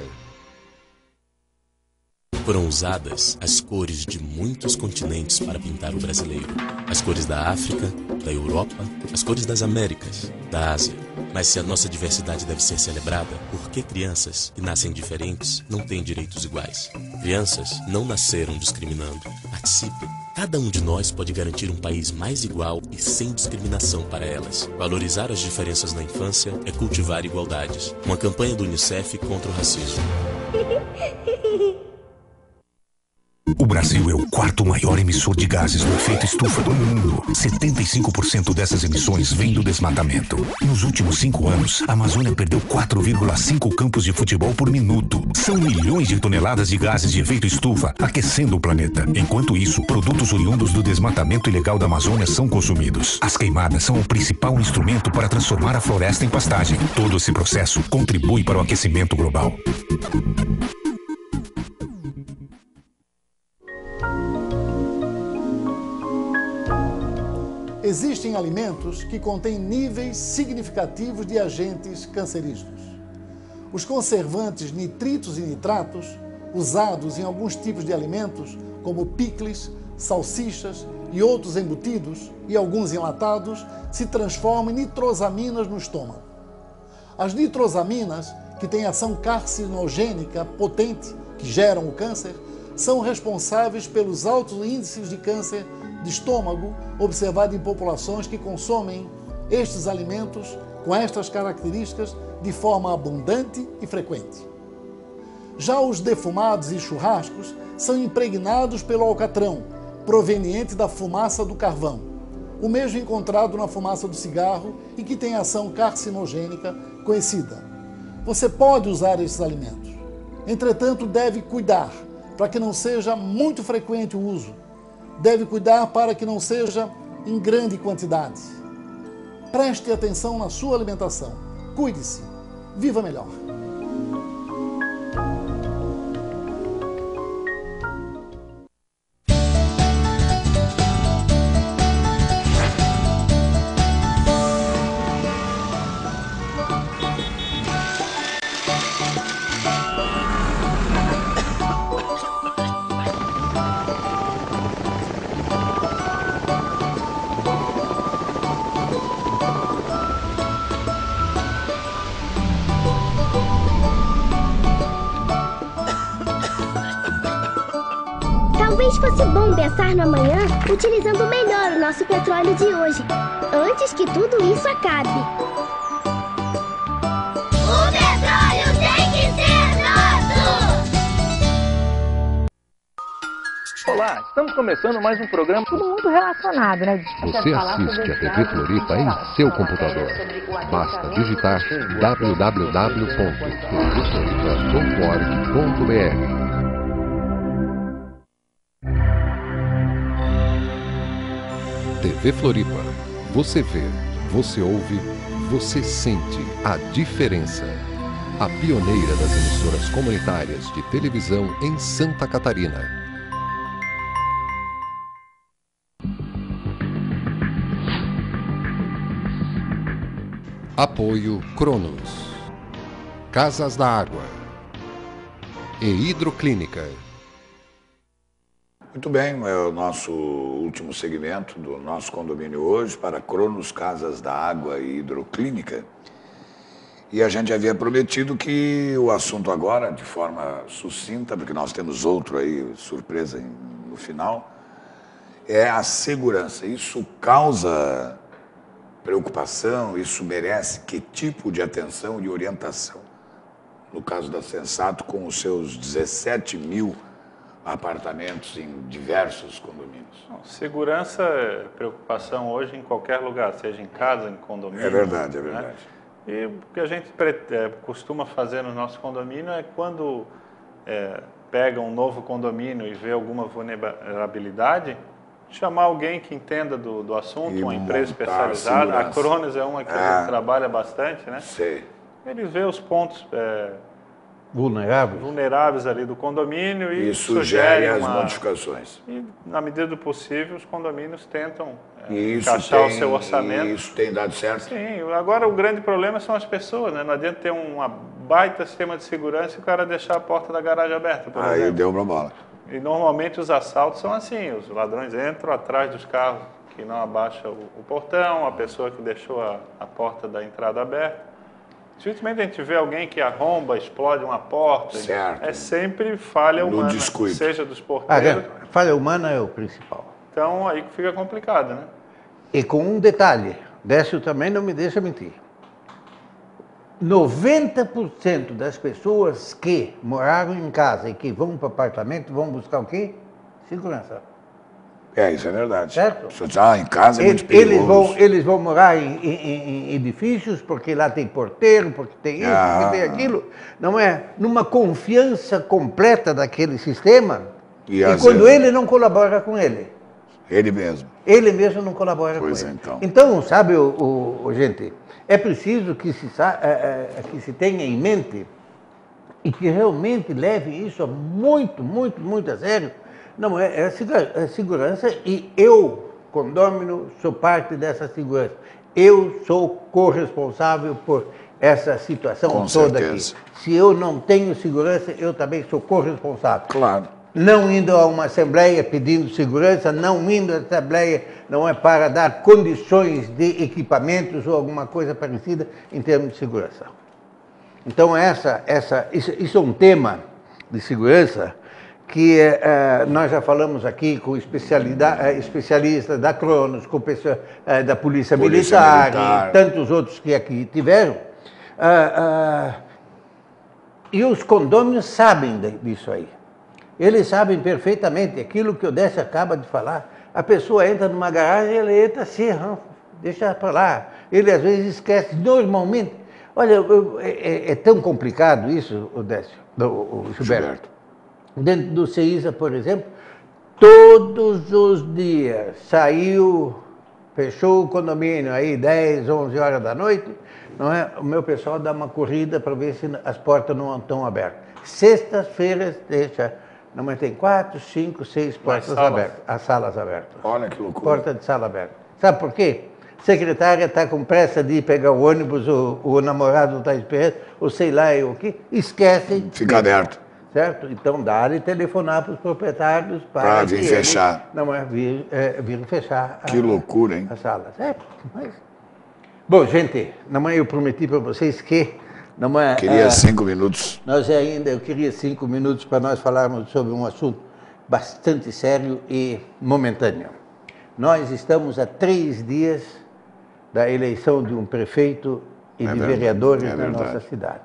Foram usadas as cores de muitos continentes para pintar o brasileiro. As cores da África, da Europa, as cores das Américas, da Ásia. Mas se a nossa diversidade deve ser celebrada, por que crianças que nascem diferentes não têm direitos iguais? Crianças não nasceram discriminando. Participe. Cada um de nós pode garantir um país mais igual e sem discriminação para elas. Valorizar as diferenças na infância é cultivar igualdades. Uma campanha do UNICEF contra o racismo. O Brasil é o 4º maior emissor de gases do efeito estufa do mundo. 75% dessas emissões vêm do desmatamento. Nos últimos 5 anos, a Amazônia perdeu 4,5 campos de futebol por minuto. São milhões de toneladas de gases de efeito estufa aquecendo o planeta. Enquanto isso, produtos oriundos do desmatamento ilegal da Amazônia são consumidos. As queimadas são o principal instrumento para transformar a floresta em pastagem. Todo esse processo contribui para o aquecimento global. Existem alimentos que contêm níveis significativos de agentes cancerígenos. Os conservantes nitritos e nitratos usados em alguns tipos de alimentos, como picles, salsichas e outros embutidos, e alguns enlatados, se transformam em nitrosaminas no estômago. As nitrosaminas, que têm ação carcinogênica potente, que geram o câncer, são responsáveis pelos altos índices de câncer de estômago observado em populações que consomem estes alimentos com estas características de forma abundante e frequente. Já os defumados e churrascos são impregnados pelo alcatrão, proveniente da fumaça do carvão, o mesmo encontrado na fumaça do cigarro e que tem ação carcinogênica conhecida. Você pode usar esses alimentos, entretanto deve cuidar para que não seja muito frequente o uso. Deve cuidar para que não seja em grande quantidade. Preste atenção na sua alimentação. Cuide-se. Viva melhor. Talvez fosse bom pensar no amanhã utilizando melhor o nosso petróleo de hoje, antes que tudo isso acabe. O petróleo tem que ser nosso! Olá, estamos começando mais um programa. Tudo muito relacionado, né? Você assiste a TV Floripa em seu computador. Basta digitar www.tvfloripa.org.br. TV Floripa. Você vê, você ouve, você sente a diferença. A pioneira das emissoras comunitárias de televisão em Santa Catarina. Apoio Cronos, Casas da Água e Hidroclínica. Muito bem, é o nosso último segmento do nosso condomínio hoje para Cronos, Casas da Água e Hidroclínica. E a gente havia prometido que o assunto agora, de forma sucinta, porque nós temos outro aí, surpresa no final, é a segurança. Isso causa preocupação, isso merece que tipo de atenção e orientação? No caso da Sensato, com os seus 17 mil apartamentos em diversos condomínios. Segurança é preocupação hoje em qualquer lugar, seja em casa, em condomínio. É verdade, é verdade. Né? E o que a gente costuma fazer no nosso condomínio é quando pega um novo condomínio e vê alguma vulnerabilidade, chamar alguém que entenda do assunto, uma empresa especializada. A Cronos é uma que a gente trabalha bastante, né? Sei. Eles vê os pontos vulneráveis ali do condomínio e sugerem as modificações. E, na medida do possível, os condomínios tentam encaixar o seu orçamento. E isso tem dado certo? Sim. Agora, o grande problema são as pessoas, né? Não adianta ter um baita sistema de segurança e o cara deixar a porta da garagem aberta, por exemplo. Aí deu uma bola. E, normalmente, os assaltos são assim. Os ladrões entram atrás dos carros que não abaixam o portão, a pessoa que deixou a porta da entrada aberta. Dificilmente a gente vê alguém que arromba, explode uma porta. Certo. É sempre falha humana, seja dos porteiros. Falha humana é o principal. Então aí fica complicado, né? E com um detalhe, Décio também não me deixa mentir. 90% das pessoas que moraram em casa e que vão para o apartamento vão buscar o quê? Segurança. Isso é verdade. Certo? Em casa é muito perigoso. Eles vão morar em edifícios porque lá tem porteiro, porque tem isso, porque tem aquilo. Não é? Numa confiança completa daquele sistema. E quando ele não colabora com ele. Ele mesmo. Ele mesmo não colabora com ele. Então, sabe, gente, é preciso que se tenha em mente e que realmente leve isso muito, muito, muito a sério. Não, é segurança e eu, condômino, sou parte dessa segurança. Eu sou corresponsável por essa situação Com toda certeza. aqui. Se eu não tenho segurança, eu também sou corresponsável. Claro. Não indo a uma assembleia pedindo segurança, não indo à assembleia, não é para dar condições de equipamentos ou alguma coisa parecida em termos de segurança. Então, isso é um tema de segurança que nós já falamos aqui com especialistas da Cronos, com da Polícia Militar e tantos outros que aqui tiveram. E os condôminos sabem disso aí. Eles sabem perfeitamente aquilo que o Décio acaba de falar. A pessoa entra numa garagem, ela entra assim, deixa para lá. Ele às vezes esquece, normalmente. Olha, é tão complicado isso, o Décio, o Gilberto. Dentro do CEISA, por exemplo, todos os dias fechou o condomínio aí 10, 11 horas da noite, não é? O meu pessoal dá uma corrida para ver se as portas não estão abertas. Sextas-feiras deixa, não, mas tem 4, 5, 6 portas abertas, as salas abertas. Olha que loucura. Porta de sala aberta. Sabe por quê? A secretária está com pressa de ir pegar o ônibus, o namorado está esperando, ou sei lá o que, esquece. Fica aberto. Certo? Então, dá-lhe telefonar para os proprietários para vir fechar. Não é vir fechar. Que loucura, hein? As salas. Mas... Bom, gente, eu prometi para vocês que... Queria 5 minutos. Eu queria 5 minutos para nós falarmos sobre um assunto bastante sério e momentâneo. Nós estamos a 3 dias da eleição de um prefeito e de vereadores na nossa cidade.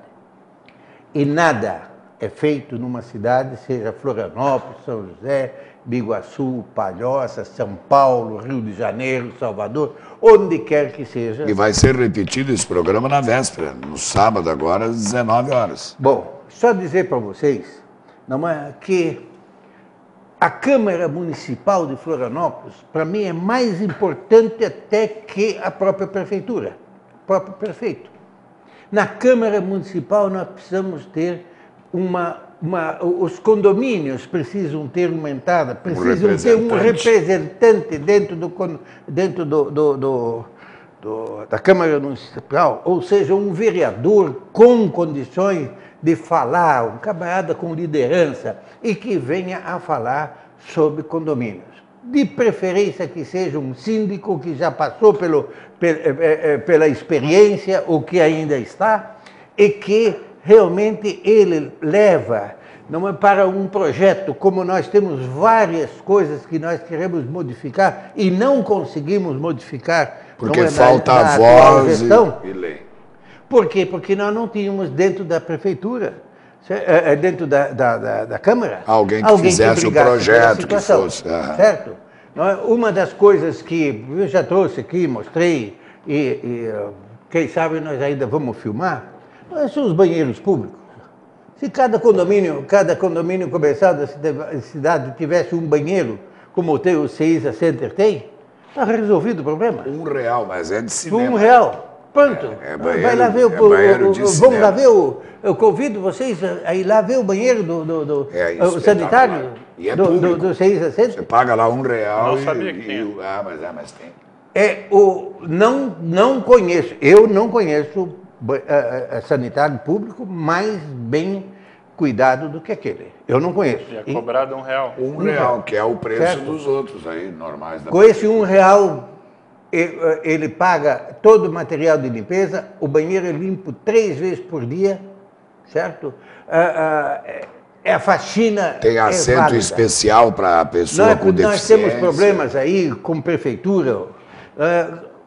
E nada é feito numa cidade, seja Florianópolis, São José, Biguaçu, Palhoça, São Paulo, Rio de Janeiro, Salvador, onde quer que seja. E vai ser repetido esse programa na véspera, no sábado agora, às 19 horas. Bom, só dizer para vocês que a Câmara Municipal de Florianópolis, para mim, é mais importante até que a própria prefeitura, o próprio prefeito. Na Câmara Municipal nós precisamos ter os condomínios precisam ter uma entrada, precisam ter um representante dentro da Câmara Municipal, ou seja, um vereador com condições de falar, um camarada com liderança e que venha a falar sobre condomínios. De preferência que seja um síndico que já passou pela experiência ou que ainda está e que realmente ele leva para um projeto, como nós temos várias coisas que nós queremos modificar e não conseguimos modificar. Porque falta a voz e lei. Por quê? Porque nós não tínhamos dentro da prefeitura, dentro da Câmara, alguém que fizesse o projeto que fosse. Certo? Uma das coisas que eu já trouxe aqui, mostrei, e quem sabe nós ainda vamos filmar, são os banheiros públicos. Se cada condomínio comercial da cidade tivesse um banheiro, como o CEISA Center tem, está resolvido o problema. R$1, mas é de cinema. R$1. Pronto. Vai lá ver vamos lá ver eu convido vocês a ir lá ver o banheiro do sanitário do CEISA Center. Você paga lá R$1. Não sabia que tinha. Mas tem. Não conheço, eu não conheço sanitário público mais bem cuidado do que aquele. Eu não conheço. E é cobrado R$1. R$1, que é o preço dos outros aí, normais. Com esse R$1, ele paga todo o material de limpeza, o banheiro é limpo 3 vezes por dia, certo? A faxina tem assento especial para a pessoa com deficiência. Nós temos problemas aí com prefeitura,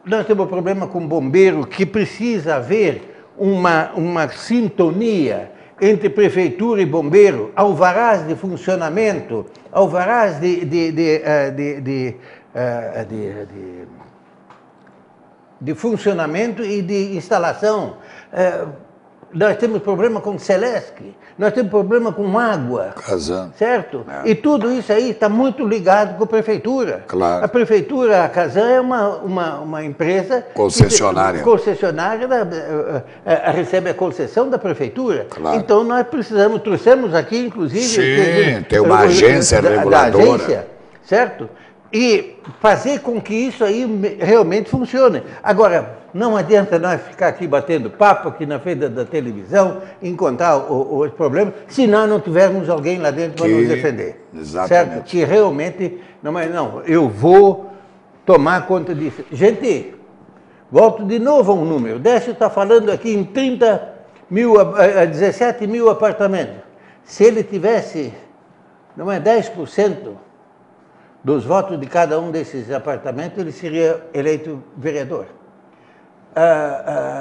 nós temos problema com bombeiro, que precisa haver uma sintonia entre prefeitura e bombeiro, alvarás de funcionamento, alvarás de funcionamento e de instalação. Nós temos problema com Celesc, nós temos problema com água. Casan. Certo? E tudo isso aí está muito ligado com a prefeitura. Claro. A prefeitura, a Casan, é uma empresa... Concessionária. Recebe a concessão da prefeitura. Claro. Então nós trouxemos aqui, inclusive... Sim, tem uma agência reguladora. Certo? e fazer com que isso aí realmente funcione. Agora, não adianta nós ficar aqui batendo papo aqui na frente da televisão, encontrar os problemas, se nós não tivermos alguém lá dentro para nos defender. Exatamente. Certo? Que realmente, não, eu vou tomar conta disso. Gente, volto de novo a um número. O Décio está falando aqui em 17 mil apartamentos. Se ele tivesse, 10% dos votos de cada um desses apartamentos, ele seria eleito vereador.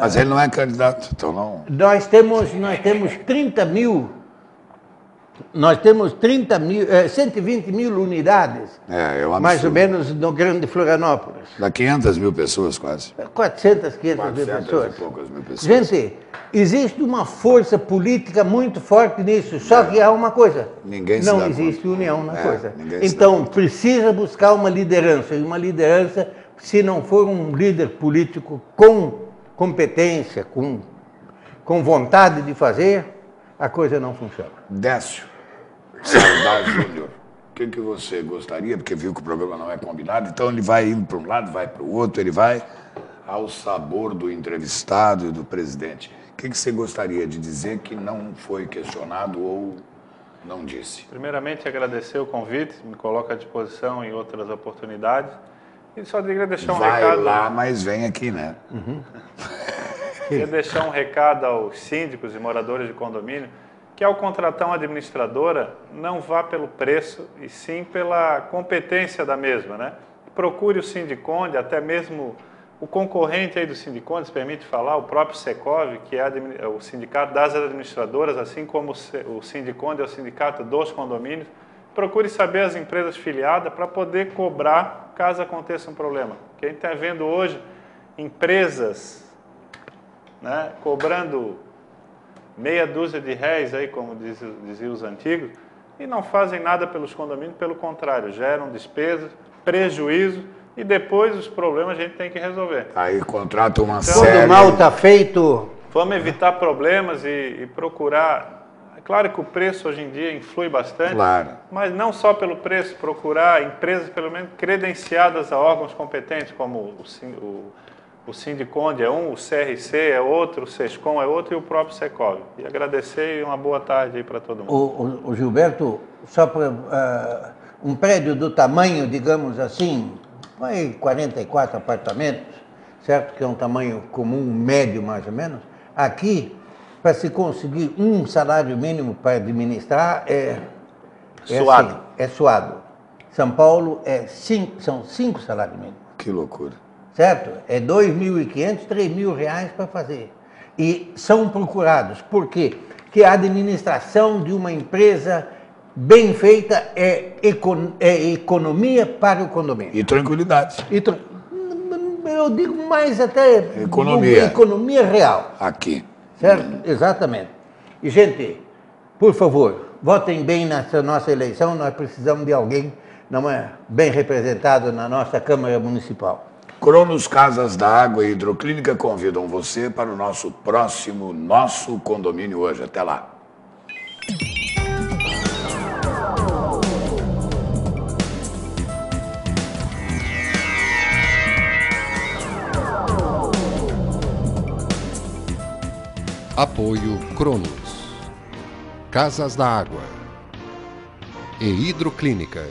Mas ele não é candidato, então não... Nós temos 30 mil, 120 mil unidades, mais ou menos no Grande Florianópolis. Dá 500 mil pessoas quase. 400, 500 mil pessoas. E poucas mil pessoas. Gente, existe uma força política muito forte nisso, só que há uma coisa, não existe união na coisa. Então, precisa buscar uma liderança, e uma liderança, se não for um líder político com competência, com vontade de fazer, a coisa não funciona. Décio Salazar Júnior, o que você gostaria, porque viu que o programa não é combinado, então ele vai indo para um lado, vai para o outro, ele vai ao sabor do entrevistado e do presidente. O que você gostaria de dizer que não foi questionado ou não disse? Primeiramente, agradecer o convite, me coloca à disposição em outras oportunidades. E só queria deixar um recado... Vai lá, mas vem aqui, né? Queria deixar um recado aos síndicos e moradores de condomínio, que ao contratar uma administradora, não vá pelo preço, e sim pela competência da mesma, né? Procure o Sindiconde, até mesmo o concorrente aí do Sindiconde, se permite falar, o próprio Secov, que é o sindicato das administradoras, assim como o Sindiconde é o sindicato dos condomínios. Procure saber as empresas filiadas para poder cobrar caso aconteça um problema. Porque a gente está vendo hoje empresas, né, cobrando meia dúzia de réis, aí, como diziam os antigos, e não fazem nada pelos condomínios, pelo contrário, geram despesas, prejuízo, e depois os problemas a gente tem que resolver. Aí contrata uma série... Quando o mal está feito... Vamos evitar problemas e procurar... É claro que o preço hoje em dia influi bastante, mas não só pelo preço, procurar empresas pelo menos credenciadas a órgãos competentes, como o Sindiconde é um, o CRC é outro, o SESCOM é outro e o próprio Secov. E agradecer e uma boa tarde aí para todo mundo. O Gilberto, só para um prédio do tamanho, digamos assim, 44 apartamentos, certo? Que é um tamanho comum, médio mais ou menos. Aqui, para se conseguir um salário mínimo para administrar, suado. Assim, é suado. São Paulo são 5 salários mínimos. Que loucura. Certo? É 2.500, 3.000 reais para fazer. E são procurados. Por quê? Porque a administração de uma empresa bem feita é economia para o condomínio. E tranquilidade. Eu digo mais até... Economia. Economia real. Aqui. Certo? Exatamente. E, gente, por favor, votem bem nessa nossa eleição. Nós precisamos de alguém bem representado na nossa Câmara Municipal. Cronos Casas da Água e Hidroclínica convidam você para o nosso próximo Nosso Condomínio hoje. Até lá. Apoio Cronos, Casas da Água e Hidroclínica.